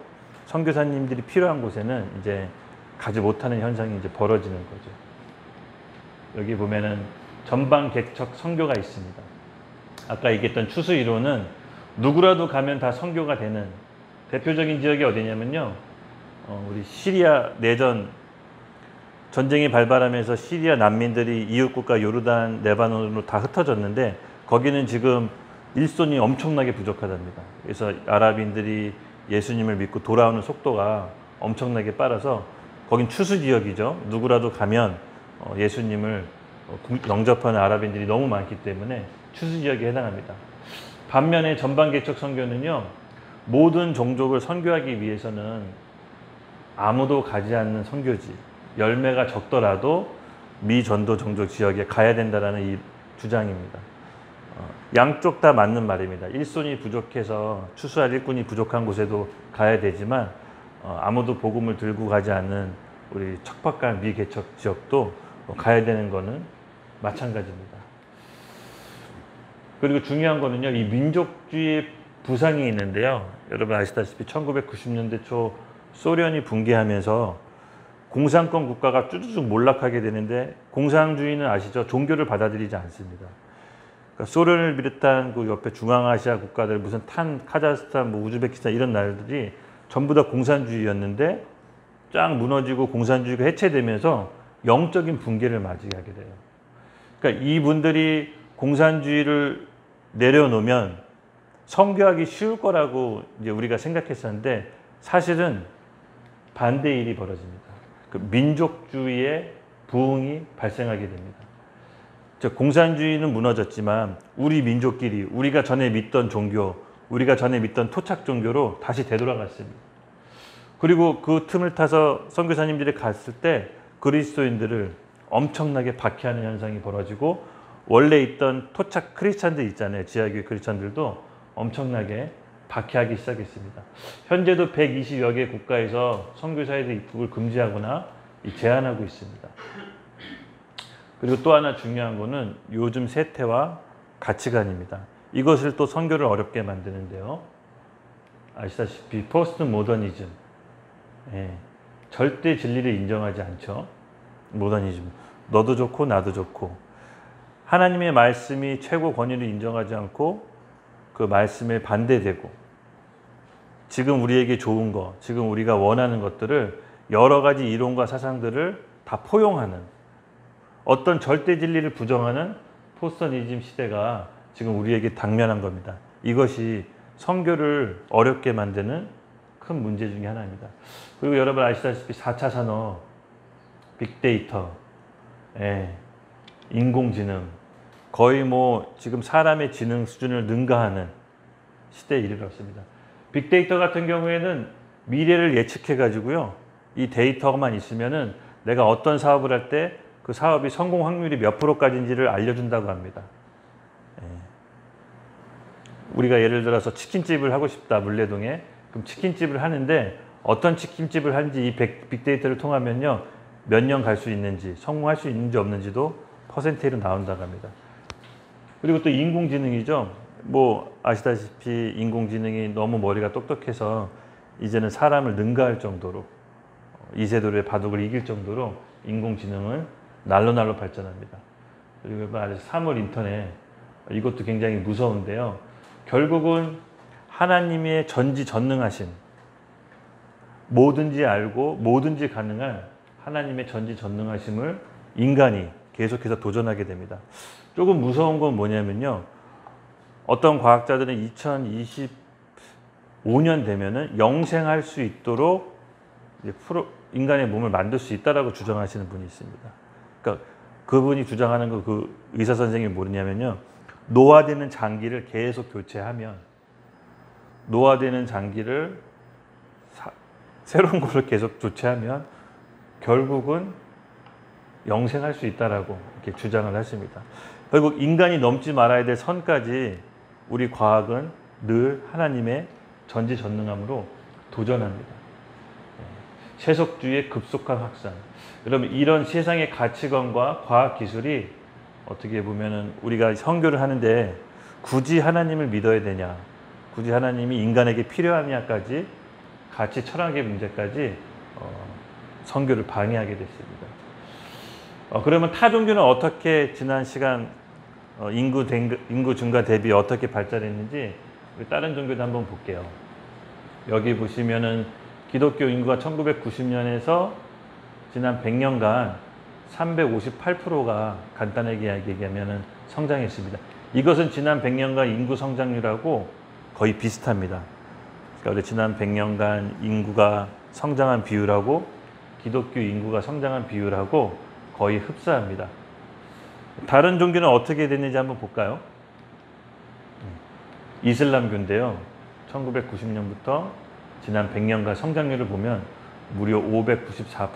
선교사님들이 필요한 곳에는 이제 가지 못하는 현상이 이제 벌어지는 거죠. 여기 보면은 전방 개척 선교가 있습니다. 아까 얘기했던 추수 이론은 누구라도 가면 다 선교가 되는 대표적인 지역이 어디냐면요. 우리 시리아 내전 전쟁이 발발하면서 시리아 난민들이 이웃국가 요르단, 레바논으로 다 흩어졌는데 거기는 지금 일손이 엄청나게 부족하답니다. 그래서 아랍인들이 예수님을 믿고 돌아오는 속도가 엄청나게 빠라서 거긴 추수 지역이죠. 누구라도 가면 예수님을 영접하는 아랍인들이 너무 많기 때문에 추수 지역에 해당합니다. 반면에 전방 개척 선교는요. 모든 종족을 선교하기 위해서는 아무도 가지 않는 선교지, 열매가 적더라도 미전도 종족 지역에 가야 된다는 이 주장입니다. 양쪽 다 맞는 말입니다. 일손이 부족해서 추수할 일꾼이 부족한 곳에도 가야 되지만 아무도 복음을 들고 가지 않는 우리 척박한 미개척 지역도 가야 되는 거는 마찬가지입니다. 그리고 중요한 거는요. 이 민족주의의 부상이 있는데요. 여러분 아시다시피 1990년대 초 소련이 붕괴하면서 공산권 국가가 쭈쭈쭉 몰락하게 되는데 공산주의는 아시죠? 종교를 받아들이지 않습니다. 그러니까 소련을 비롯한 그 옆에 중앙아시아 국가들 무슨 카자흐스탄, 우즈베키스탄 이런 나라들이 전부 다 공산주의였는데 쫙 무너지고 공산주의가 해체되면서 영적인 붕괴를 맞이하게 돼요. 그러니까 이분들이 공산주의를 내려놓으면 선교하기 쉬울 거라고 이제 우리가 생각했었는데 사실은 반대의 일이 벌어집니다. 그 민족주의의 부흥이 발생하게 됩니다. 공산주의는 무너졌지만 우리 민족끼리 우리가 전에 믿던 종교, 우리가 전에 믿던 토착 종교로 다시 되돌아갔습니다. 그리고 그 틈을 타서 선교사님들이 갔을 때 그리스도인들을 엄청나게 박해하는 현상이 벌어지고 원래 있던 토착 크리스찬들 있잖아요. 지하교회 크리스찬들도 엄청나게 박해하기 시작했습니다. 현재도 120여 개 국가에서 선교사회들 입국을 금지하거나 제한하고 있습니다. 그리고 또 하나 중요한 거는 요즘 세태와 가치관입니다. 이것을 또 선교를 어렵게 만드는데요. 아시다시피 포스트 모더니즘, 절대 진리를 인정하지 않죠. 모더니즘, 너도 좋고 나도 좋고 하나님의 말씀이 최고 권위를 인정하지 않고 그 말씀에 반대되고 지금 우리에게 좋은 것, 지금 우리가 원하는 것들을 여러 가지 이론과 사상들을 다 포용하는 어떤 절대 진리를 부정하는 포스터니즘 시대가 지금 우리에게 당면한 겁니다. 이것이 선교를 어렵게 만드는 큰 문제 중에 하나입니다. 그리고 여러분 아시다시피 4차 산업, 빅데이터, 인공지능 거의 뭐 지금 사람의 지능 수준을 능가하는 시대에 이르렀습니다. 빅데이터 같은 경우에는 미래를 예측해 가지고요. 이 데이터만 있으면은 내가 어떤 사업을 할 때 그 사업이 성공 확률이 몇 프로까지인지를 알려준다고 합니다. 우리가 예를 들어서 치킨집을 하고 싶다, 물레동에. 그럼 치킨집을 하는데 어떤 치킨집을 하는지 이 빅데이터를 통하면요. 몇 년 갈 수 있는지, 성공할 수 있는지 없는지도 퍼센테이로 나온다고 합니다. 그리고 또 인공지능이죠. 뭐 아시다시피 인공지능이 너무 머리가 똑똑해서 이제는 사람을 능가할 정도로 이세돌의 바둑을 이길 정도로 인공지능은 날로 발전합니다. 그리고 3월 인터넷 이것도 굉장히 무서운데요. 결국은 하나님의 전지전능하신 뭐든지 알고 뭐든지 가능한 하나님의 전지전능하심을 인간이 계속해서 도전하게 됩니다. 조금 무서운 건 뭐냐면요. 어떤 과학자들은 2025년 되면은 영생할 수 있도록 인간의 몸을 만들 수 있다라고 주장하시는 분이 있습니다. 그러니까 그분이 주장하는 거 그 의사 선생님이 뭐냐면요. 노화되는 장기를 계속 교체하면 노화되는 장기를 새로운 걸로 계속 교체하면 결국은 영생할 수 있다라고 이렇게 주장을 하십니다. 결국 인간이 넘지 말아야 될 선까지 우리 과학은 늘 하나님의 전지전능함으로 도전합니다. 세속주의의 급속한 확산. 여러분 이런 세상의 가치관과 과학 기술이 어떻게 보면은 우리가 선교를 하는데 굳이 하나님을 믿어야 되냐, 굳이 하나님이 인간에게 필요하냐까지 가치 철학의 문제까지 선교를 방해하게 됐습니다. 그러면 타 종교는 어떻게 지난 시간 인구 증가 대비 어떻게 발전했는지 우리 다른 종교도 한번 볼게요. 여기 보시면은 기독교 인구가 1990년에서 지난 100년간 358%가 간단하게 얘기하면 성장했습니다. 이것은 지난 100년간 인구 성장률하고 거의 비슷합니다. 그러니까 지난 100년간 인구가 성장한 비율하고 기독교 인구가 성장한 비율하고 거의 흡사합니다. 다른 종교는 어떻게 됐는지 한번 볼까요? 이슬람교인데요. 1990년부터 지난 100년간 성장률을 보면 무려 594%.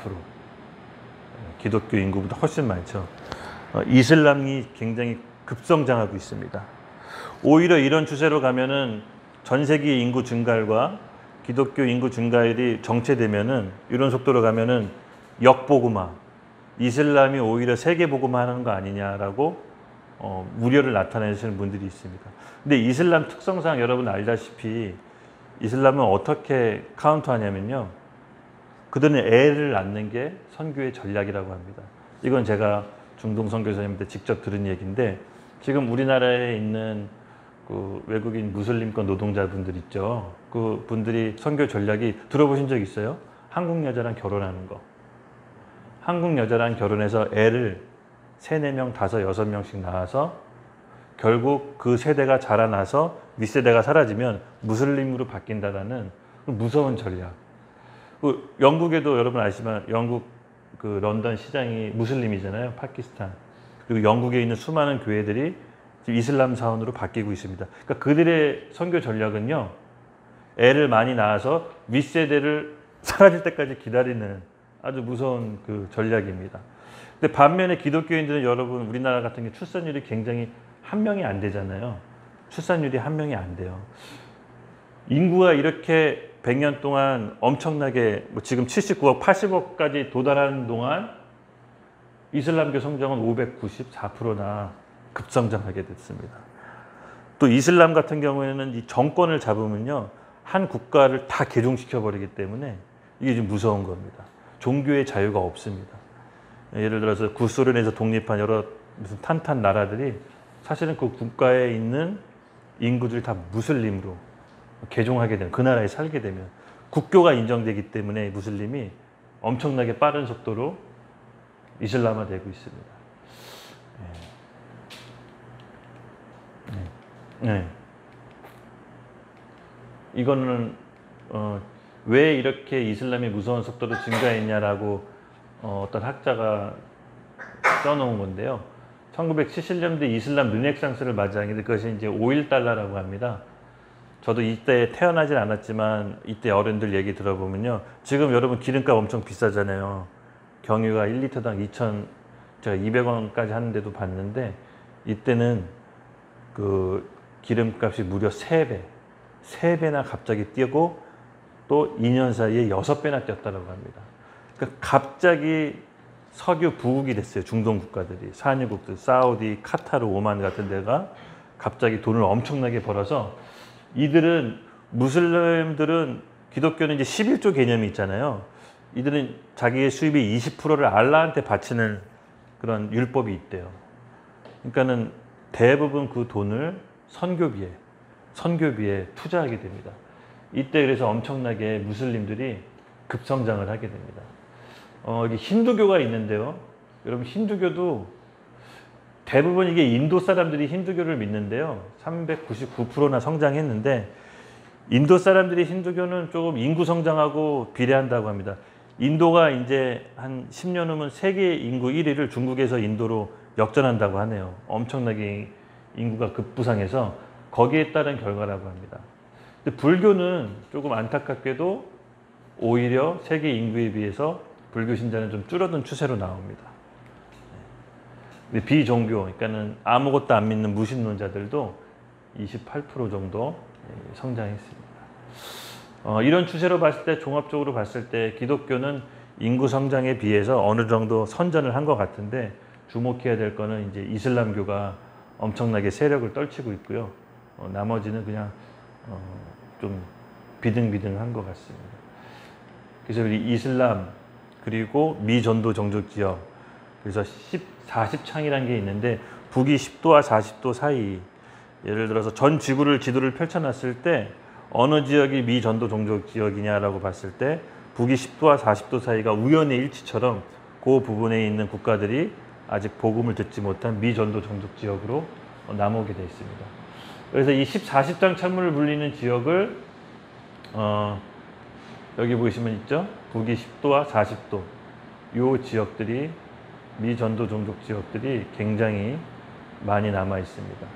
기독교 인구보다 훨씬 많죠. 이슬람이 굉장히 급성장하고 있습니다. 오히려 이런 추세로 가면은 전 세계 인구 증가율과 기독교 인구 증가율이 정체되면은 이런 속도로 가면은 역복음화, 이슬람이 오히려 세계 복음화하는 거 아니냐라고 우려를 나타내시는 분들이 있습니다. 근데 이슬람 특성상 여러분 알다시피 이슬람은 어떻게 카운터하냐면요. 그들은 애를 낳는 게 선교의 전략이라고 합니다. 이건 제가 중동 선교사님한테 직접 들은 얘기인데 지금 우리나라에 있는 그 외국인 무슬림권 노동자분들 있죠. 그 분들이 선교 전략이 들어보신 적 있어요? 한국 여자랑 결혼하는 거. 한국 여자랑 결혼해서 애를 3, 4명, 5, 6명씩 낳아서 결국 그 세대가 자라나서 윗세대가 사라지면 무슬림으로 바뀐다라는 무서운 전략. 영국에도 여러분 아시지만 영국 그 런던 시장이 무슬림이잖아요. 파키스탄. 그리고 영국에 있는 수많은 교회들이 지금 이슬람 사원으로 바뀌고 있습니다. 그러니까 그들의 선교 전략은요, 애를 많이 낳아서 윗세대를 사라질 때까지 기다리는 아주 무서운 그 전략입니다. 근데 반면에 기독교인들은 여러분 우리나라 같은 경우 출산율이 굉장히 한 명이 안 되잖아요. 출산율이 한 명이 안 돼요. 인구가 이렇게 100년 동안 엄청나게 뭐 지금 79억, 80억까지 도달하는 동안 이슬람교 성장은 594%나 급성장하게 됐습니다. 또 이슬람 같은 경우에는 이 정권을 잡으면요, 한 국가를 다 개종시켜 버리기 때문에 이게 좀 무서운 겁니다. 종교의 자유가 없습니다. 예를 들어서 구소련에서 독립한 여러 무슨 탄탄 나라들이 사실은 그 국가에 있는 인구들이 다 무슬림으로 개종하게 되면, 그 나라에 살게 되면 국교가 인정되기 때문에 무슬림이 엄청나게 빠른 속도로 이슬람화되고 있습니다. 네. 이거는 왜 이렇게 이슬람이 무서운 속도로 증가했냐라고 어떤 학자가 써놓은 건데요. 1970년대 이슬람 르네상스를 맞이한 게 그것이 이제 5.1달러라고 합니다. 저도 이때 태어나진 않았지만 이때 어른들 얘기 들어보면요, 지금 여러분 기름값 엄청 비싸잖아요. 경유가 1리터당 2,000, 제가 200원까지 하는데도 봤는데 이때는 그 기름값이 무려 3배나 갑자기 뛰고 또 2년 사이에 6배나 뛰었다고 합니다. 그러니까 갑자기 석유 부국이 됐어요. 중동 국가들이, 산유국들, 사우디, 카타르, 오만 같은 데가 갑자기 돈을 엄청나게 벌어서, 이들은 무슬림들은, 기독교는 이제 11조 개념이 있잖아요. 이들은 자기의 수입의 20%를 알라한테 바치는 그런 율법이 있대요. 그러니까는 대부분 그 돈을 선교비에 투자하게 됩니다. 이때 그래서 엄청나게 무슬림들이 급성장을 하게 됩니다. 여기 힌두교가 있는데요. 여러분 힌두교도 대부분 이게 인도 사람들이 힌두교를 믿는데요. 399%나 성장했는데, 인도 사람들이 힌두교는 조금 인구 성장하고 비례한다고 합니다. 인도가 이제 한 10년 후면 세계 인구 1위를 중국에서 인도로 역전한다고 하네요. 엄청나게 인구가 급부상해서 거기에 따른 결과라고 합니다. 근데 불교는 조금 안타깝게도 오히려 세계 인구에 비해서 불교 신자는 좀 줄어든 추세로 나옵니다. 근데 비종교, 그러니까는 아무것도 안 믿는 무신론자들도 28% 정도 성장했습니다. 이런 추세로 봤을 때, 종합적으로 봤을 때 기독교는 인구 성장에 비해서 어느 정도 선전을 한 것 같은데, 주목해야 될 거는 이제 이슬람교가 엄청나게 세력을 떨치고 있고요. 나머지는 그냥 좀 비등비등한 것 같습니다. 그래서 우리 이슬람, 그리고 미전도 종족 지역, 그래서 40창이라는 게 있는데 북위 10도와 40도 사이, 예를 들어서 전 지구를 지도를 펼쳐놨을 때 어느 지역이 미전도 종족 지역이냐라고 봤을 때 북위 10도와 40도 사이가 우연의 일치처럼 그 부분에 있는 국가들이 아직 복음을 듣지 못한 미전도 종족 지역으로 나오게 되어 있습니다. 그래서 이 40장 창문을 불리는 지역을 여기 보시면 있죠? 북위 10도와 40도, 이 지역들이, 미전도 종족 지역들이 굉장히 많이 남아 있습니다.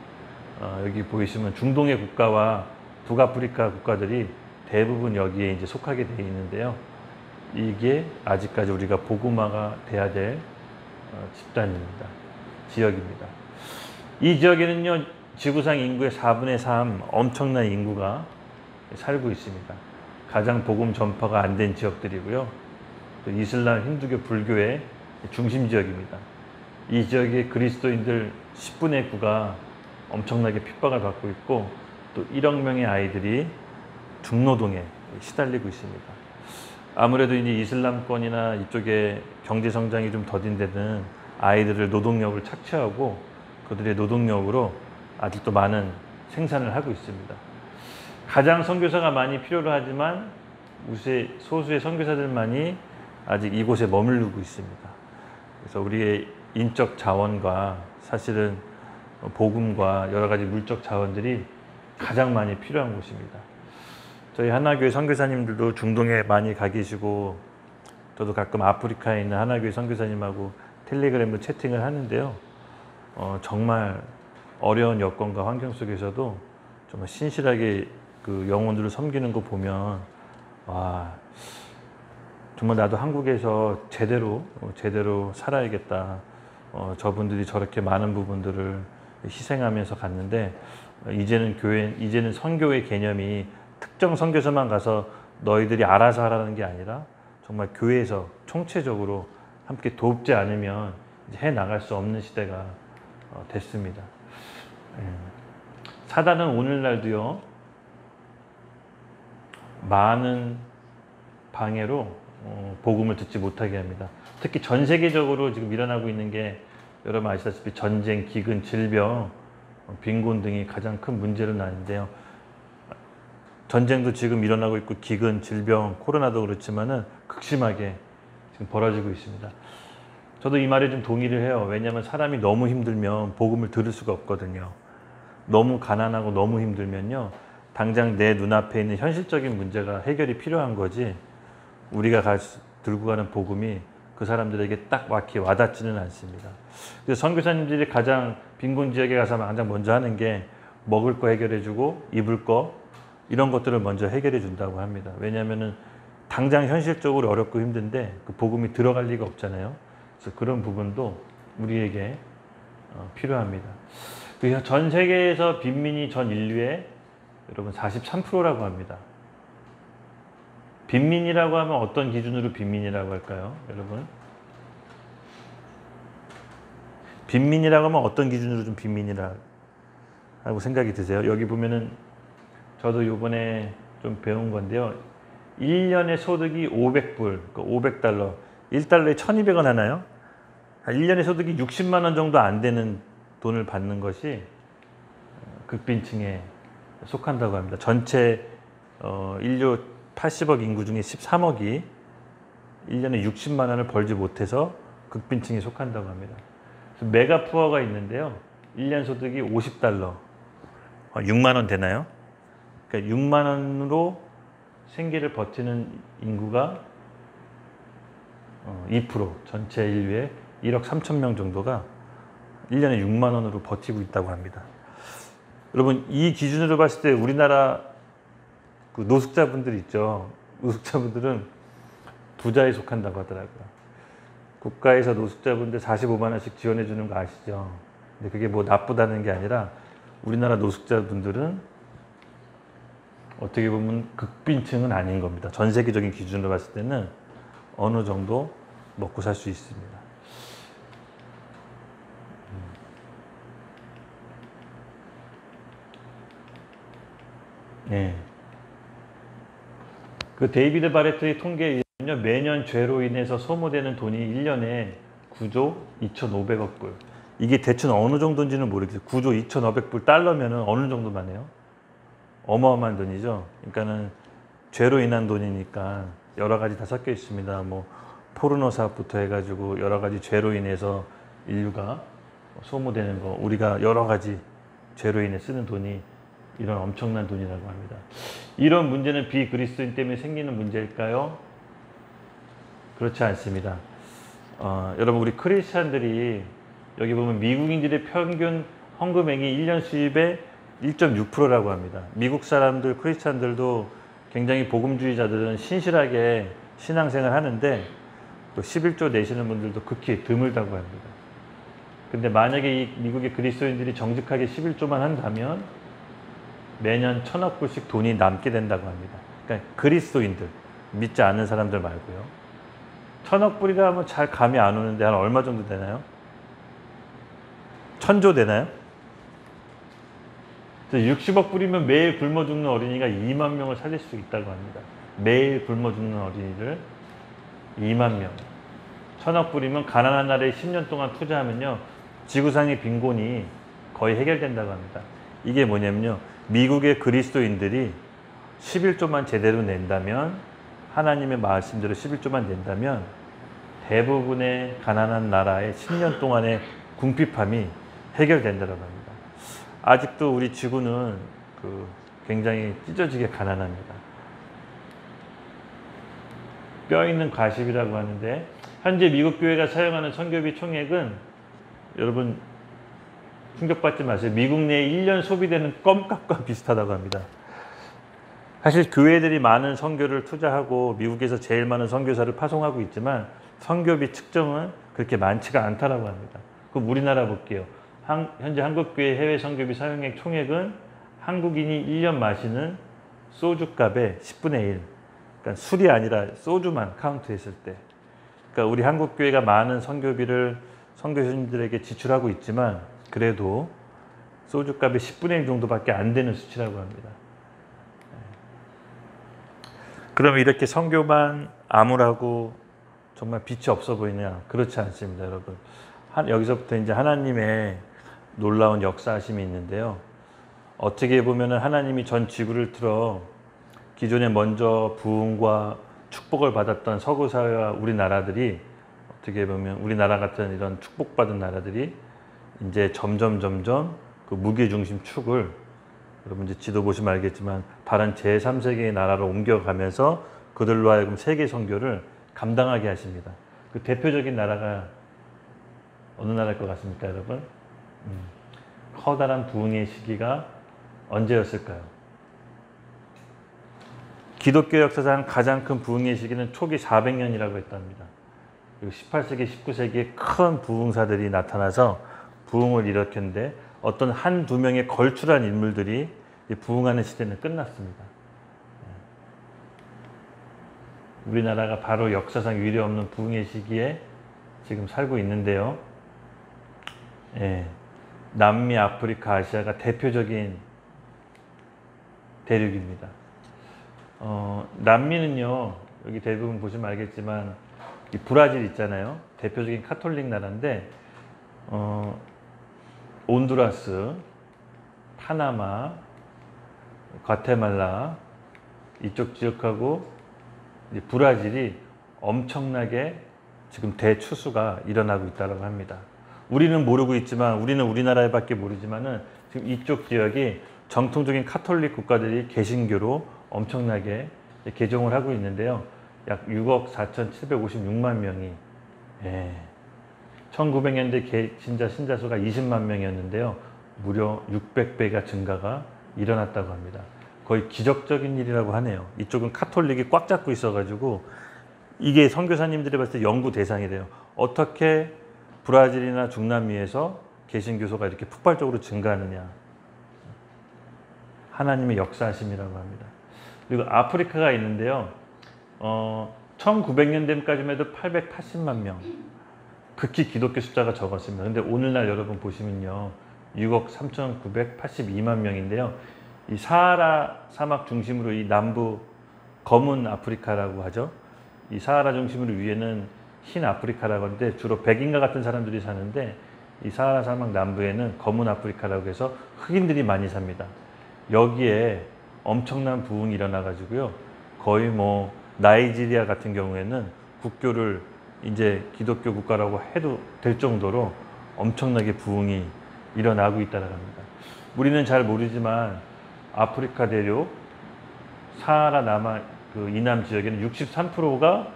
여기 보이시면 중동의 국가와 북아프리카 국가들이 대부분 여기에 이제 속하게 되어 있는데요. 이게 아직까지 우리가 복음화가 돼야 될 집단입니다. 지역입니다. 이 지역에는요, 지구상 인구의 4분의 3 엄청난 인구가 살고 있습니다. 가장 복음 전파가 안 된 지역들이고요. 또 이슬람, 힌두교, 불교의 중심 지역입니다. 이 지역의 그리스도인들 10분의 9가 엄청나게 핍박을 받고 있고, 또 1억 명의 아이들이 중노동에 시달리고 있습니다. 아무래도 이제 이슬람권이나 이쪽에 경제 성장이 좀 더딘 데는 아이들을 노동력을 착취하고 그들의 노동력으로 아직도 많은 생산을 하고 있습니다. 가장 선교사가 많이 필요로 하지만 소수의 선교사들만이 아직 이곳에 머무르고 있습니다. 그래서 우리의 인적 자원과 사실은 복음과 여러 가지 물적 자원들이 가장 많이 필요한 곳입니다. 저희 하나교회 선교사님들도 중동에 많이 가 계시고 저도 가끔 아프리카에 있는 하나교회 선교사님하고 텔레그램으로 채팅을 하는데요. 정말 어려운 여건과 환경 속에서도 정말 신실하게 그 영혼들을 섬기는 거 보면 와, 정말 나도 한국에서 제대로 살아야겠다. 저분들이 저렇게 많은 부분들을 희생하면서 갔는데 이제는 선교의 개념이 특정 선교사만 가서 너희들이 알아서 하라는 게 아니라 정말 교회에서 총체적으로 함께 돕지 않으면 이제 해 나갈 수 없는 시대가 됐습니다. 사단은 오늘날도요, 많은 방해로 복음을 듣지 못하게 합니다. 특히 전 세계적으로 지금 일어나고 있는 게 여러분 아시다시피 전쟁, 기근, 질병, 빈곤 등이 가장 큰 문제로 나는데요. 전쟁도 지금 일어나고 있고 기근, 질병, 코로나도 그렇지만은 극심하게 지금 벌어지고 있습니다. 저도 이 말에 좀 동의를 해요. 왜냐하면 사람이 너무 힘들면 복음을 들을 수가 없거든요. 너무 가난하고 너무 힘들면요, 당장 내 눈앞에 있는 현실적인 문제가 해결이 필요한 거지 우리가 들고 가는 복음이 그 사람들에게 딱 와닿지는 않습니다. 그래서 선교사님들이 가장 빈곤 지역에 가서 가장 먼저 하는 게 먹을 거 해결해주고 입을 거 이런 것들을 먼저 해결해 준다고 합니다. 왜냐하면은 당장 현실적으로 어렵고 힘든데 그 복음이 들어갈 리가 없잖아요. 그래서 그런 부분도 우리에게 필요합니다. 그래서 전 세계에서 빈민이 전 인류의 여러분 43%라고 합니다. 빈민이라고 하면 어떤 기준으로 빈민이라고 할까요, 여러분? 빈민이라고 하면 어떤 기준으로 좀 빈민이라고 생각이 드세요? 여기 보면은 저도 요번에 좀 배운 건데요. 1년의 소득이 500불, 500달러, 1달러에 1200원 하나요? 1년의 소득이 60만 원 정도 안 되는 돈을 받는 것이 극빈층에 속한다고 합니다. 전체 인류 80억 인구 중에 13억이 1년에 60만 원을 벌지 못해서 극빈층에 속한다고 합니다. 그래서 메가푸어가 있는데요. 1년 소득이 50달러, 6만 원 되나요? 그러니까 6만 원으로 생계를 버티는 인구가 2%, 전체 인류의 1억 3천 명 정도가 1년에 6만 원으로 버티고 있다고 합니다. 여러분, 이 기준으로 봤을 때 우리나라 그 노숙자분들 있죠. 노숙자분들은 부자에 속한다고 하더라고요. 국가에서 노숙자분들 45만 원씩 지원해 주는 거 아시죠? 근데 그게 뭐 나쁘다는 게 아니라 우리나라 노숙자분들은 어떻게 보면 극빈층은 아닌 겁니다. 전 세계적인 기준으로 봤을 때는 어느 정도 먹고 살 수 있습니다. 네. 그 데이비드 바레트의 통계에 의하면 매년 죄로 인해서 소모되는 돈이 1년에 9조 2,500억 불. 이게 대충 어느 정도인지는 모르겠어요. 9조 2,500불 달러면은 어느 정도만 해요? 어마어마한 돈이죠. 그러니까는 죄로 인한 돈이니까 여러 가지 다 섞여 있습니다. 뭐 포르노 사업부터 해가지고 여러 가지 죄로 인해서 인류가 소모되는 거, 우리가 여러 가지 죄로 인해 쓰는 돈이 이런 엄청난 돈이라고 합니다. 이런 문제는 비그리스도인 때문에 생기는 문제일까요? 그렇지 않습니다. 여러분, 우리 크리스찬들이 여기 보면 미국인들의 평균 헌금액이 1년 수입의 1.6%라고 합니다. 미국 사람들, 크리스찬들도 굉장히 복음주의자들은 신실하게 신앙생활 하는데 또 11조 내시는 분들도 극히 드물다고 합니다. 근데 만약에 이 미국의 그리스도인들이 정직하게 11조만 한다면 매년 1,000억 불씩 돈이 남게 된다고 합니다. 그러니까 그리스도인들, 믿지 않는 사람들 말고요. 1,000억 불이라 하면 잘 감이 안 오는데 한 얼마 정도 되나요? 1,000조 되나요? 60억 불이면 매일 굶어 죽는 어린이가 2만 명을 살릴 수 있다고 합니다. 매일 굶어 죽는 어린이를 2만 명. 1,000억 불이면 가난한 나라에 10년 동안 투자하면요, 지구상의 빈곤이 거의 해결된다고 합니다. 이게 뭐냐면요, 미국의 그리스도인들이 11조만 제대로 낸다면, 하나님의 말씀대로 11조만 낸다면 대부분의 가난한 나라의 10년 동안의 궁핍함이 해결된다고 합니다. 아직도 우리 지구는 그 굉장히 찢어지게 가난합니다. 뼈 있는 과십이라고 하는데 현재 미국 교회가 사용하는 선교비 총액은 여러분 충격받지 마세요. 미국 내에 1년 소비되는 껌값과 비슷하다고 합니다. 사실 교회들이 많은 선교를 투자하고 미국에서 제일 많은 선교사를 파송하고 있지만 선교비 측정은 그렇게 많지가 않다라고 합니다. 그럼 우리나라 볼게요. 현재 한국교회 해외 선교비 사용액 총액은 한국인이 1년 마시는 소주값의 10분의 1. 그러니까 술이 아니라 소주만 카운트했을 때. 그러니까 우리 한국교회가 많은 선교비를 선교사님들에게 지출하고 있지만 그래도 소주값의 10분의 1 정도밖에 안 되는 수치라고 합니다. 그러면 이렇게 선교만 암울하고 정말 빛이 없어 보이냐? 그렇지 않습니다, 여러분. 여기서부터 이제 하나님의 놀라운 역사하심이 있는데요. 어떻게 보면은 하나님이 전 지구를 틀어 기존에 먼저 부흥과 축복을 받았던 서구 사회와 우리나라들이 어떻게 보면 우리나라 같은 이런 축복받은 나라들이 이제 점점 그 무게 중심 축을 여러분 이제 지도 보시면 알겠지만 다른 제3세계의 나라로 옮겨가면서 그들로 하여금 세계 선교를 감당하게 하십니다. 그 대표적인 나라가 어느 나라일 것 같습니까, 여러분? 커다란 부흥의 시기가 언제였을까요? 기독교 역사상 가장 큰 부흥의 시기는 초기 400년이라고 했답니다. 그리고 18세기, 19세기에 큰 부흥사들이 나타나서 부흥을 일으켰는데 어떤 한두 명의 걸출한 인물들이 부흥하는 시대는 끝났습니다. 우리나라가 바로 역사상 유례 없는 부흥의 시기에 지금 살고 있는데요. 남미, 아프리카, 아시아가 대표적인 대륙입니다. 남미는요, 여기 대부분 보시면 알겠지만 이 브라질 있잖아요. 대표적인 카톨릭 나라인데 온두라스, 파나마, 과테말라 이쪽 지역하고 브라질이 엄청나게 지금 대추수가 일어나고 있다고 합니다. 우리는 모르고 있지만 우리는 우리나라에밖에 모르지만은 지금 이쪽 지역이 정통적인 카톨릭 국가들이 개신교로 엄청나게 개종을 하고 있는데요. 약 6억 4,756만 명이 1900년대 신자 수가 20만 명이었는데요. 무려 600배가 증가가 일어났다고 합니다. 거의 기적적인 일이라고 하네요. 이쪽은 카톨릭이 꽉 잡고 있어가지고 이게 선교사님들이 봤을 때 연구 대상이래요. 어떻게 브라질이나 중남미에서 개신교소가 이렇게 폭발적으로 증가하느냐. 하나님의 역사하심이라고 합니다. 그리고 아프리카가 있는데요. 1900년대까지만 해도 880만 명. 극히 기독교 숫자가 적었습니다. 근데 오늘날 여러분 보시면요. 6억 3,982만 명인데요. 이 사하라 사막 중심으로 이 남부 검은 아프리카라고 하죠. 이 사하라 중심으로 위에는 흰 아프리카라고 하는데 주로 백인과 같은 사람들이 사는데 이 사하라 사막 남부에는 검은 아프리카라고 해서 흑인들이 많이 삽니다. 여기에 엄청난 부흥이 일어나 가지고요. 거의 뭐 나이지리아 같은 경우에는 국교를 이제 기독교 국가라고 해도 될 정도로 엄청나게 부흥이 일어나고 있다고 합니다. 우리는 잘 모르지만 아프리카 대륙 사하라 그 이남 지역에는 63%가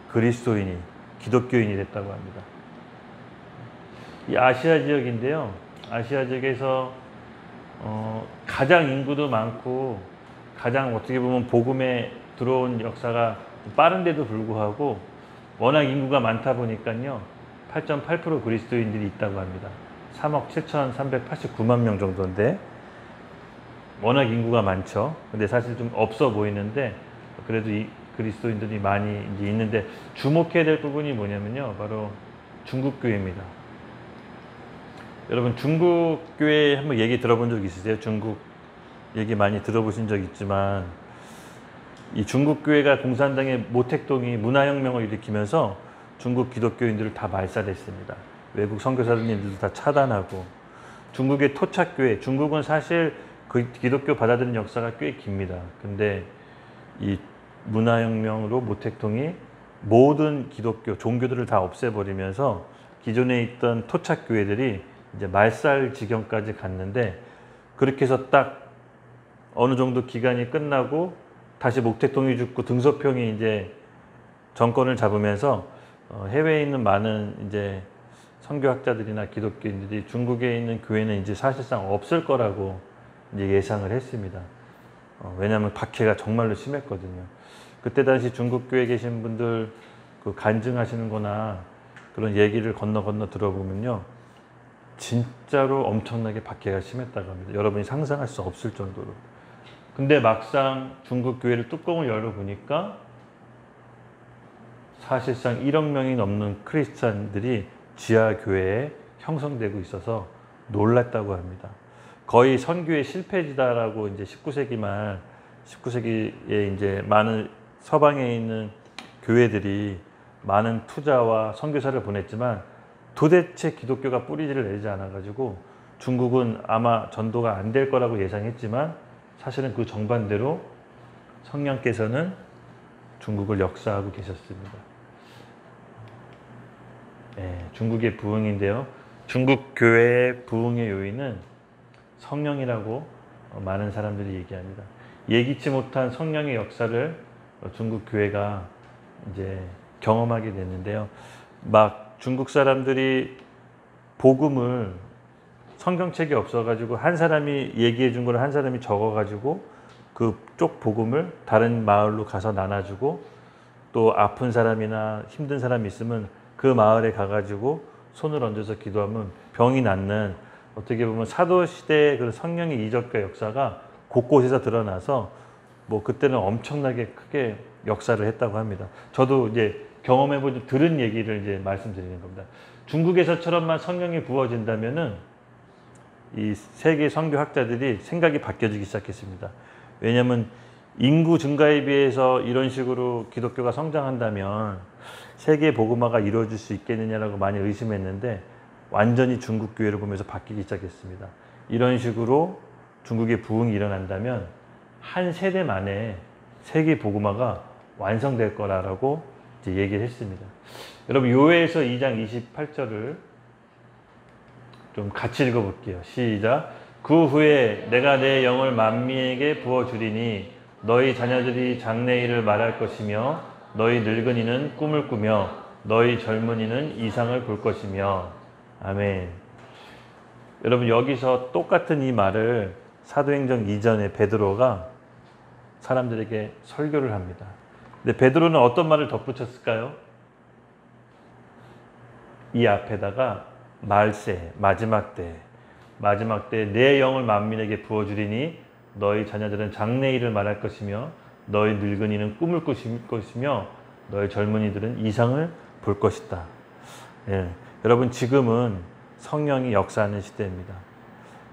그리스도인이 기독교인이 됐다고 합니다. 이 아시아 지역인데요. 아시아 지역에서 가장 인구도 많고 가장 어떻게 보면 복음에 들어온 역사가 빠른데도 불구하고 워낙 인구가 많다 보니까요. 8.8% 그리스도인들이 있다고 합니다. 3억 7,389만 명 정도인데 워낙 인구가 많죠. 근데 사실 좀 없어 보이는데 그래도 이 그리스도인들이 많이 이제 있는데 주목해야 될 부분이 뭐냐면요. 바로 중국 교회입니다. 여러분 중국 교회 한번 얘기 들어본 적 있으세요? 중국 얘기 많이 들어보신 적 있지만 이 중국 교회가 공산당의 모택동이 문화혁명을 일으키면서 중국 기독교인들을 다 말살했습니다. 외국 선교사님들도 다 차단하고 중국의 토착교회, 중국은 사실 그 기독교 받아들인 역사가 꽤 깁니다. 근데 이 문화혁명으로 모택동이 모든 기독교 종교들을 다 없애버리면서 기존에 있던 토착교회들이 이제 말살 지경까지 갔는데 그렇게 해서 딱 어느 정도 기간이 끝나고 다시 목태통이 죽고 등소평이 이제 정권을 잡으면서 해외에 있는 많은 이제 선교학자들이나 기독교인들이 중국에 있는 교회는 이제 사실상 없을 거라고 이제 예상을 했습니다. 왜냐하면 박해가 정말로 심했거든요. 그때 당시 중국 교회에 계신 분들 그 간증하시는 거나 그런 얘기를 건너 들어보면요. 진짜로 엄청나게 박해가 심했다고 합니다. 여러분이 상상할 수 없을 정도로. 근데 막상 중국 교회를 뚜껑을 열어보니까 사실상 1억 명이 넘는 크리스찬들이 지하 교회에 형성되고 있어서 놀랐다고 합니다. 거의 선교의 실패지다라고 이제 19세기 말 19세기에 이제 많은 서방에 있는 교회들이 많은 투자와 선교사를 보냈지만 도대체 기독교가 뿌리를 내지 않아 가지고 중국은 아마 전도가 안 될 거라고 예상했지만 사실은 그 정반대로 성령께서는 중국을 역사하고 계셨습니다. 네, 중국의 부흥인데요. 중국 교회의 부흥의 요인은 성령이라고 많은 사람들이 얘기합니다. 예기치 못한 성령의 역사를 중국 교회가 이제 경험하게 됐는데요. 막 중국 사람들이 복음을 성경책이 없어가지고 한 사람이 얘기해 준 걸 한 사람이 적어가지고 그쪽 복음을 다른 마을로 가서 나눠주고 또 아픈 사람이나 힘든 사람이 있으면 그 마을에 가가지고 손을 얹어서 기도하면 병이 낫는 어떻게 보면 사도시대의 그런 성령의 이적과 역사가 곳곳에서 드러나서 뭐 그때는 엄청나게 크게 역사를 했다고 합니다. 저도 이제 경험해보고 들은 얘기를 이제 말씀드리는 겁니다. 중국에서처럼만 성령이 부어진다면은 이 세계 선교학자들이 생각이 바뀌어지기 시작했습니다. 왜냐하면 인구 증가에 비해서 이런 식으로 기독교가 성장한다면 세계 복음화가 이루어질 수 있겠느냐라고 많이 의심했는데 완전히 중국 교회를 보면서 바뀌기 시작했습니다. 이런 식으로 중국의 부흥이 일어난다면 한 세대 만에 세계 복음화가 완성될 거라고 이제 얘기를 했습니다. 여러분 요엘서 2장 28절을 좀 같이 읽어볼게요. 시작. 그 후에 내가 내 영을 만민에게 부어주리니 너희 자녀들이 장래일을 말할 것이며 너희 늙은이는 꿈을 꾸며 너희 젊은이는 이상을 볼 것이며. 아멘. 여러분 여기서 똑같은 이 말을 사도행전 이전에 베드로가 사람들에게 설교를 합니다. 근데 베드로는 어떤 말을 덧붙였을까요? 이 앞에다가 말세, 마지막 때 내 영을 만민에게 부어주리니 너희 자녀들은 장래일을 말할 것이며 너희 늙은이는 꿈을 꿀 것이며 너희 젊은이들은 이상을 볼 것이다. 예, 여러분 지금은 성령이 역사하는 시대입니다.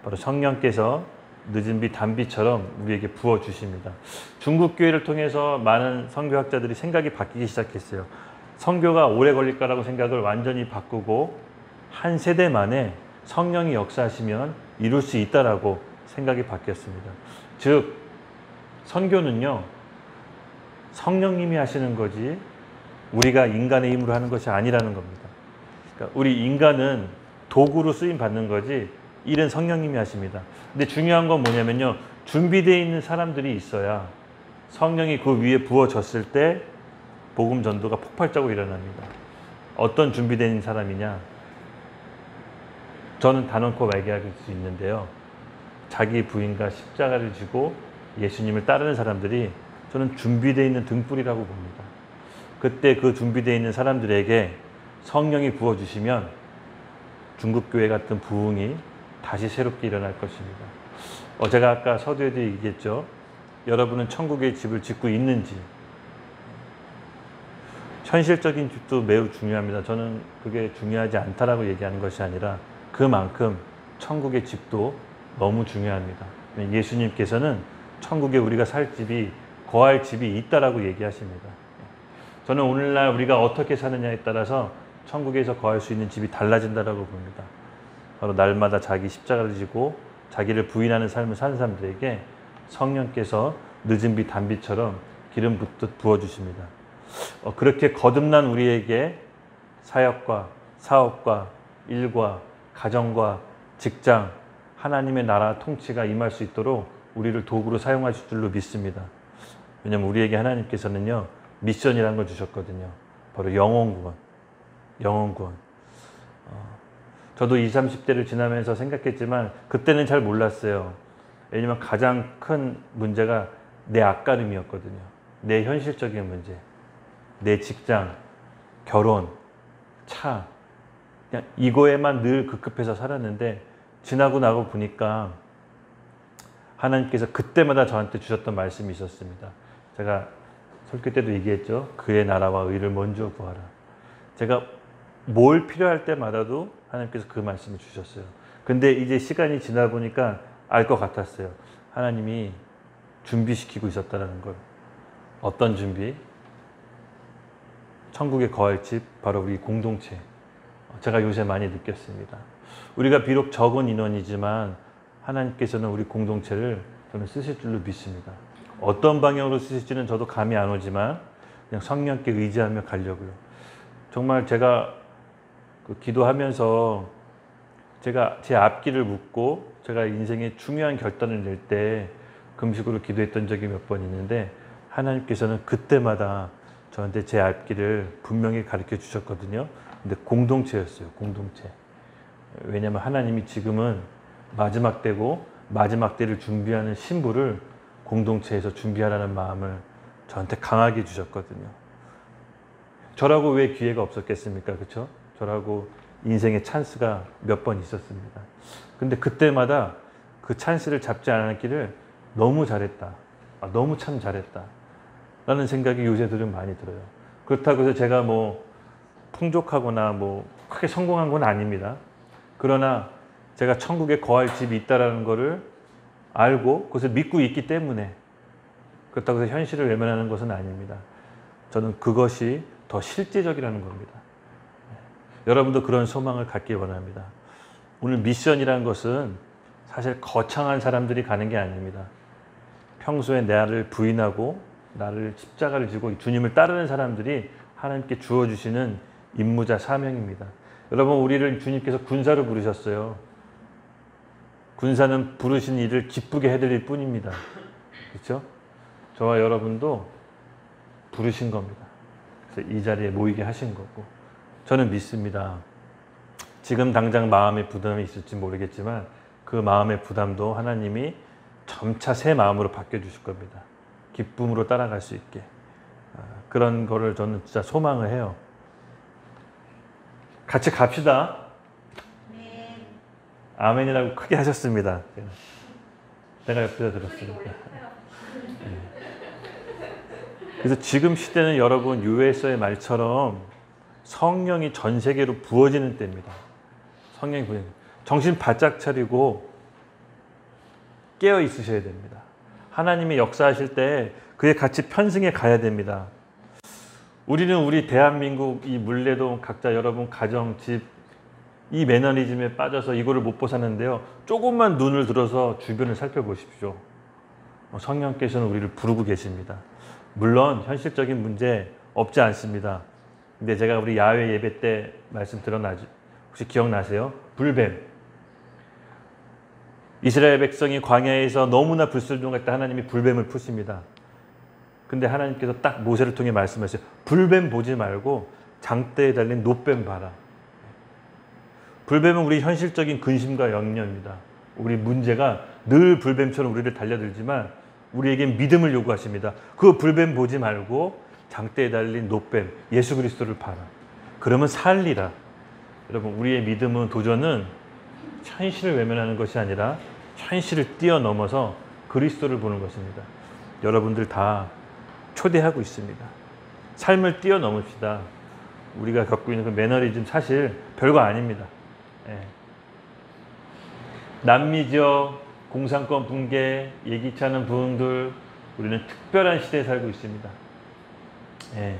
바로 성령께서 늦은 비 단비처럼 우리에게 부어주십니다. 중국 교회를 통해서 많은 선교학자들이 생각이 바뀌기 시작했어요. 선교가 오래 걸릴 거라고 생각을 완전히 바꾸고 한 세대 만에 성령이 역사하시면 이룰 수 있다라고 생각이 바뀌었습니다. 즉 선교는요 성령님이 하시는 거지 우리가 인간의 힘으로 하는 것이 아니라는 겁니다. 그러니까 우리 인간은 도구로 쓰임 받는 거지 일은 성령님이 하십니다. 근데 중요한 건 뭐냐면요 준비되어 있는 사람들이 있어야 성령이 그 위에 부어졌을 때 복음 전도가 폭발적으로 일어납니다. 어떤 준비된 사람이냐? 저는 단언코 얘기할 수 있는데요. 자기 부인과 십자가를 지고 예수님을 따르는 사람들이 저는 준비되어 있는 등불이라고 봅니다. 그때 그 준비되어 있는 사람들에게 성령이 부어주시면 중국교회 같은 부흥이 다시 새롭게 일어날 것입니다. 제가 아까 서두에도 얘기했죠. 여러분은 천국의 집을 짓고 있는지. 현실적인 집도 매우 중요합니다. 저는 그게 중요하지 않다라고 얘기하는 것이 아니라 그만큼 천국의 집도 너무 중요합니다. 예수님께서는 천국에 우리가 살 집이 거할 집이 있다라고 얘기하십니다. 저는 오늘날 우리가 어떻게 사느냐에 따라서 천국에서 거할 수 있는 집이 달라진다라고 봅니다. 바로 날마다 자기 십자가를 지고 자기를 부인하는 삶을 사는 사람들에게 성령께서 늦은 비 단비처럼 기름 붓듯 부어주십니다. 그렇게 거듭난 우리에게 사역과 사업과 일과 가정과 직장, 하나님의 나라 통치가 임할 수 있도록 우리를 도구로 사용하실 줄로 믿습니다. 왜냐하면 우리에게 하나님께서는요 미션이라는 걸 주셨거든요. 바로 영혼구원. 영혼구원. 저도 20, 30대를 지나면서 생각했지만 그때는 잘 몰랐어요. 왜냐면 가장 큰 문제가 내 앞가림이었거든요. 내 현실적인 문제, 내 직장, 결혼, 차, 그냥 이거에만 늘 급급해서 살았는데 지나고 나고 보니까 하나님께서 그때마다 저한테 주셨던 말씀이 있었습니다. 제가 설교 때도 얘기했죠. 그의 나라와 의를 먼저 구하라. 제가 뭘 필요할 때마다도 하나님께서 그 말씀을 주셨어요. 근데 이제 시간이 지나 보니까 알 것 같았어요. 하나님이 준비시키고 있었다는 걸. 어떤 준비? 천국에 거할 집, 바로 우리 공동체. 제가 요새 많이 느꼈습니다. 우리가 비록 적은 인원이지만 하나님께서는 우리 공동체를 저는 쓰실 줄로 믿습니다. 어떤 방향으로 쓰실지는 저도 감이 안 오지만 그냥 성령께 의지하며 가려고요. 정말 제가 기도하면서 제가 제 앞길을 묻고 제가 인생의 중요한 결단을 낼 때 금식으로 기도했던 적이 몇 번 있는데 하나님께서는 그때마다 저한테 제 앞길을 분명히 가르쳐 주셨거든요. 근데 공동체였어요. 공동체. 왜냐하면 하나님이 지금은 마지막 때고 마지막 때를 준비하는 신부를 공동체에서 준비하라는 마음을 저한테 강하게 주셨거든요. 저라고 왜 기회가 없었겠습니까? 그렇죠? 저라고 인생의 찬스가 몇 번 있었습니다. 근데 그때마다 그 찬스를 잡지 않았기를 너무 잘했다. 너무 참 잘했다. 라는 생각이 요새 들은 많이 들어요. 그렇다고 해서 제가 뭐 풍족하거나 뭐 크게 성공한 건 아닙니다. 그러나 제가 천국에 거할 집이 있다는 것을 알고 그것을 믿고 있기 때문에 그렇다고 해서 현실을 외면하는 것은 아닙니다. 저는 그것이 더 실제적이라는 겁니다. 여러분도 그런 소망을 갖기 원합니다. 오늘 미션이라는 것은 사실 거창한 사람들이 가는 게 아닙니다. 평소에 나를 부인하고 나를 십자가를 지고 주님을 따르는 사람들이 하나님께 주어주시는 임무자 사명입니다. 여러분 우리를 주님께서 군사로 부르셨어요. 군사는 부르신 일을 기쁘게 해드릴 뿐입니다. 그렇죠? 저와 여러분도 부르신 겁니다. 그래서 이 자리에 모이게 하신 거고 저는 믿습니다. 지금 당장 마음의 부담이 있을지 모르겠지만 그 마음의 부담도 하나님이 점차 새 마음으로 바뀌어주실 겁니다. 기쁨으로 따라갈 수 있게. 그런 거를 저는 진짜 소망을 해요. 같이 갑시다. 아멘이라고 크게 하셨습니다. 내가 옆에서 들었습니다. 그래서 지금 시대는 여러분 US의 말처럼 성령이 전 세계로 부어지는 때입니다. 성령이 부어지는 정신 바짝 차리고 깨어 있으셔야 됩니다. 하나님이 역사하실 때 그에 같이 편승해 가야 됩니다. 우리는 우리 대한민국 이 물레동 각자 여러분 가정, 집 이 매너리즘에 빠져서 이거를 못 벗었는데요. 조금만 눈을 들어서 주변을 살펴보십시오. 성령께서는 우리를 부르고 계십니다. 물론 현실적인 문제 없지 않습니다. 근데 제가 우리 야외 예배 때 말씀 들어나죠? 혹시 기억나세요? 불뱀. 이스라엘 백성이 광야에서 너무나 불순종할 때 하나님이 불뱀을 푸십니다. 근데 하나님께서 딱 모세를 통해 말씀하셨어요. 불뱀 보지 말고 장대에 달린 놋뱀 봐라. 불뱀은 우리 현실적인 근심과 염려입니다. 우리 문제가 늘 불뱀처럼 우리를 달려들지만 우리에겐 믿음을 요구하십니다. 그 불뱀 보지 말고 장대에 달린 놋뱀 예수 그리스도를 봐라. 그러면 살리라. 여러분 우리의 믿음은 도전은 현실을 외면하는 것이 아니라 현실을 뛰어넘어서 그리스도를 보는 것입니다. 여러분들 다 초대하고 있습니다. 삶을 뛰어넘읍시다. 우리가 겪고 있는 그 매너리즘 사실 별거 아닙니다. 예. 남미 지역 공산권 붕괴, 예기치 않은 부흥들, 우리는 특별한 시대에 살고 있습니다. 예.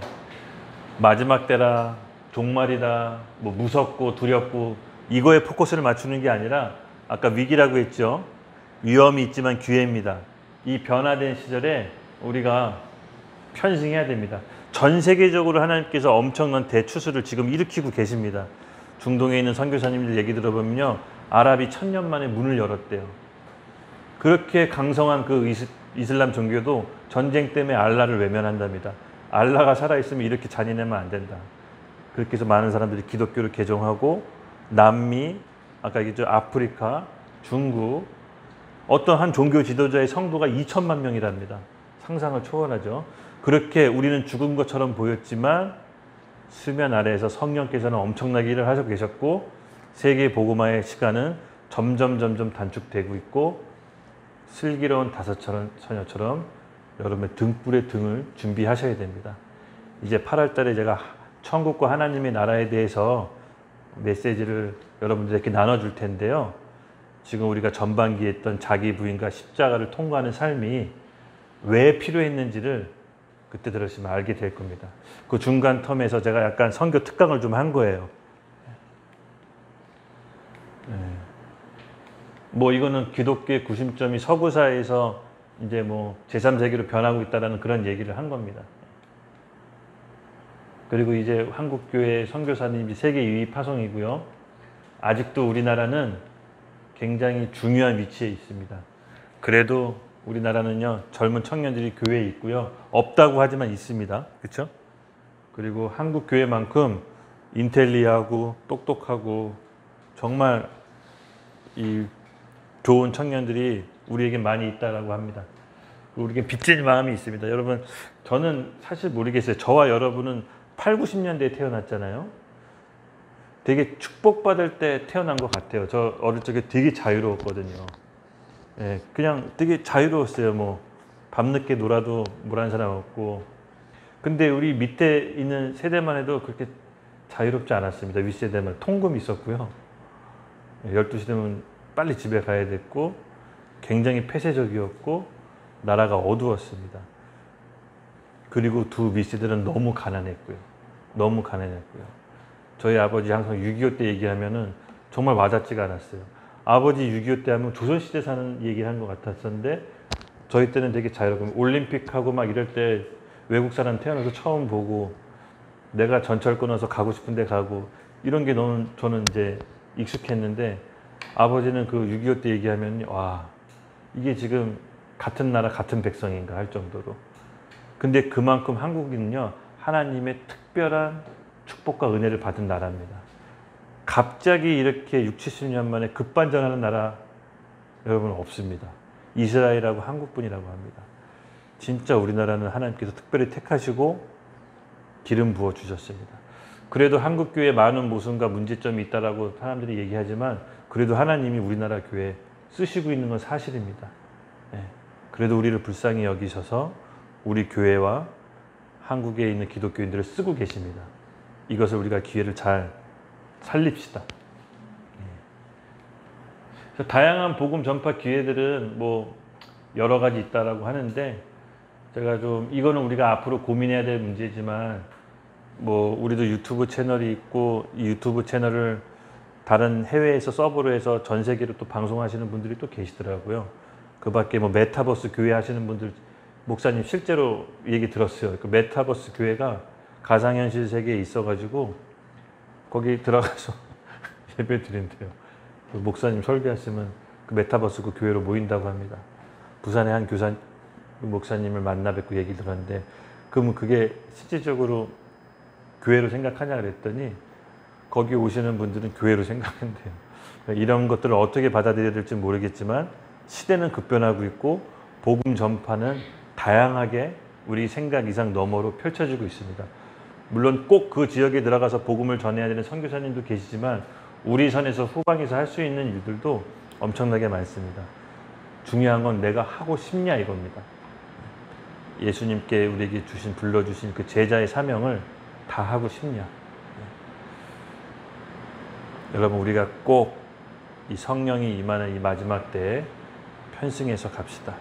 마지막 때라, 종말이다, 뭐 무섭고 두렵고 이거에 포커스를 맞추는 게 아니라 아까 위기라고 했죠. 위험이 있지만 기회입니다. 이 변화된 시절에 우리가 편승해야 됩니다. 전 세계적으로 하나님께서 엄청난 대추수를 지금 일으키고 계십니다. 중동에 있는 선교사님들 얘기 들어보면요. 아랍이 1000년 만에 문을 열었대요. 그렇게 강성한 그 이슬람 종교도 전쟁 때문에 알라를 외면한답니다. 알라가 살아있으면 이렇게 잔인하면 안 된다. 그렇게 해서 많은 사람들이 기독교를 개종하고 남미, 아까 얘기했죠, 아프리카, 중국, 어떤 한 종교 지도자의 성도가 2천만 명이랍니다. 상상을 초월하죠. 그렇게 우리는 죽은 것처럼 보였지만 수면 아래에서 성령께서는 엄청나게 일을 하시고 계셨고 세계 복음화의 시간은 점점 단축되고 있고 슬기로운 다섯 처녀처럼 여러분의 등불의 등을 준비하셔야 됩니다. 이제 8월 달에 제가 천국과 하나님의 나라에 대해서 메시지를 여러분들에게 나눠줄 텐데요. 지금 우리가 전반기에 했던 자기 부인과 십자가를 통과하는 삶이 왜 필요했는지를 그때 들으시면 알게 될 겁니다. 그 중간 텀에서 제가 약간 선교 특강을 좀 한 거예요. 뭐 이거는 기독교의 구심점이 서구사회에서 이제 뭐 제3세계로 변하고 있다는 그런 얘기를 한 겁니다. 그리고 이제 한국교회 선교사님이 세계 2위 파송이고요. 아직도 우리나라는 굉장히 중요한 위치에 있습니다. 그래도 우리나라는요, 젊은 청년들이 교회에 있고요. 없다고 하지만 있습니다. 그렇죠? 그리고 한국 교회만큼 인텔리하고 똑똑하고 정말 이 좋은 청년들이 우리에게 많이 있다라고 합니다. 우리에게 빚진 마음이 있습니다. 여러분, 저는 사실 모르겠어요. 저와 여러분은 8, 90년대에 태어났잖아요. 되게 축복받을 때 태어난 것 같아요. 저 어릴 적에 되게 자유로웠거든요. 예, 그냥 되게 자유로웠어요. 뭐 밤늦게 놀아도 뭐라는 사람 없고. 근데 우리 밑에 있는 세대만 해도 그렇게 자유롭지 않았습니다. 윗세대만 통금이 있었고요. 12시 되면 빨리 집에 가야 됐고 굉장히 폐쇄적이었고 나라가 어두웠습니다. 그리고 두 윗세대는 너무 가난했고요. 너무 가난했고요. 저희 아버지 항상 6.25 때 얘기하면은 정말 와닿지가 않았어요. 아버지 6.25 때 하면 조선시대 사는 얘기를 한 것 같았었는데 저희 때는 되게 자유롭고 올림픽하고 막 이럴 때 외국 사람 태어나서 처음 보고 내가 전철 끊어서 가고 싶은 데 가고 이런 게 너무 저는 이제 익숙했는데 아버지는 그 6.25 때 얘기하면 와 이게 지금 같은 나라 같은 백성인가 할 정도로. 근데 그만큼 한국은요 하나님의 특별한 축복과 은혜를 받은 나라입니다. 갑자기 이렇게 60, 70년 만에 급반전하는 나라 여러분 없습니다. 이스라엘하고 한국뿐이라고 합니다. 진짜 우리나라는 하나님께서 특별히 택하시고 기름 부어 주셨습니다. 그래도 한국교회에 많은 모순과 문제점이 있다라고 사람들이 얘기하지만 그래도 하나님이 우리나라 교회에 쓰시고 있는 건 사실입니다. 네. 그래도 우리를 불쌍히 여기셔서 우리 교회와 한국에 있는 기독교인들을 쓰고 계십니다. 이것을 우리가 기회를 잘 살립시다. 그래서 다양한 복음 전파 기회들은 뭐 여러 가지 있다라고 하는데 제가 좀 이거는 우리가 앞으로 고민해야 될 문제지만 뭐 우리도 유튜브 채널이 있고 이 유튜브 채널을 다른 해외에서 서버로 해서 전 세계로 또 방송하시는 분들이 또 계시더라고요. 그 밖에 뭐 메타버스 교회 하시는 분들 목사님 실제로 얘기 들었어요. 그 메타버스 교회가 가상현실 세계에 있어가지고 거기 들어가서 예배 드린대요. 그 목사님 설교하시면 그 메타버스 그 교회로 모인다고 합니다. 부산의 한 목사님을 만나 뵙고 얘기 들었는데 그러면 그게 실질적으로 교회로 생각하냐 그랬더니 거기 오시는 분들은 교회로 생각한대요. 이런 것들을 어떻게 받아들여야 될지 모르겠지만 시대는 급변하고 있고 복음 전파는 다양하게 우리 생각 이상 너머로 펼쳐지고 있습니다. 물론 꼭 그 지역에 들어가서 복음을 전해야 되는 선교사님도 계시지만 우리 선에서 후방에서 할 수 있는 일들도 엄청나게 많습니다. 중요한 건 내가 하고 싶냐 이겁니다. 예수님께 우리에게 불러주신 그 제자의 사명을 다 하고 싶냐. 여러분 우리가 꼭 이 성령이 임하는 이 마지막 때에 편승해서 갑시다.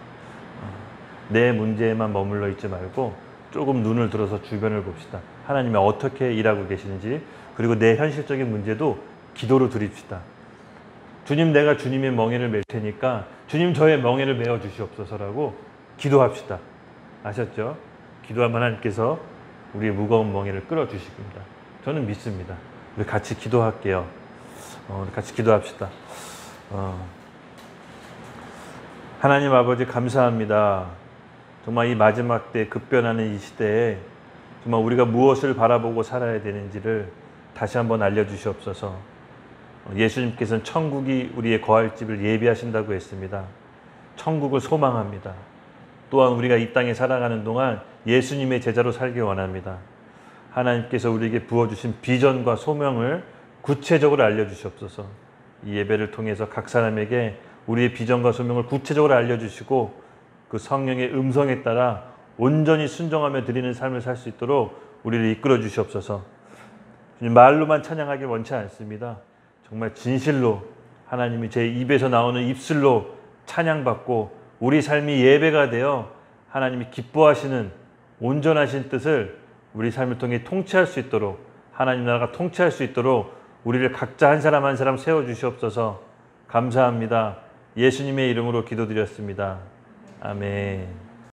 내 문제에만 머물러 있지 말고 조금 눈을 들어서 주변을 봅시다. 하나님이 어떻게 일하고 계시는지 그리고 내 현실적인 문제도 기도로 드립시다. 주님 내가 주님의 멍에를 맬 테니까 주님 저의 멍에를 메어 주시옵소서라고 기도합시다. 아셨죠? 기도하면 하나님께서 우리의 무거운 멍에를 끌어주실 겁니다. 저는 믿습니다. 우리 같이 기도할게요. 우리 같이 기도합시다. 하나님 아버지 감사합니다. 정말 이 마지막 때 급변하는 이 시대에 정말 우리가 무엇을 바라보고 살아야 되는지를 다시 한번 알려주시옵소서. 예수님께서는 천국이 우리의 거할 집을 예비하신다고 했습니다. 천국을 소망합니다. 또한 우리가 이 땅에 살아가는 동안 예수님의 제자로 살기 원합니다. 하나님께서 우리에게 부어주신 비전과 소명을 구체적으로 알려주시옵소서. 이 예배를 통해서 각 사람에게 우리의 비전과 소명을 구체적으로 알려주시고 그 성령의 음성에 따라 온전히 순종하며 드리는 삶을 살 수 있도록 우리를 이끌어 주시옵소서. 말로만 찬양하기 원치 않습니다. 정말 진실로 하나님이 제 입에서 나오는 입술로 찬양받고 우리 삶이 예배가 되어 하나님이 기뻐하시는 온전하신 뜻을 우리 삶을 통해 통치할 수 있도록, 하나님 나라가 통치할 수 있도록 우리를 각자 한 사람 한 사람 세워주시옵소서. 감사합니다. 예수님의 이름으로 기도드렸습니다. 아멘.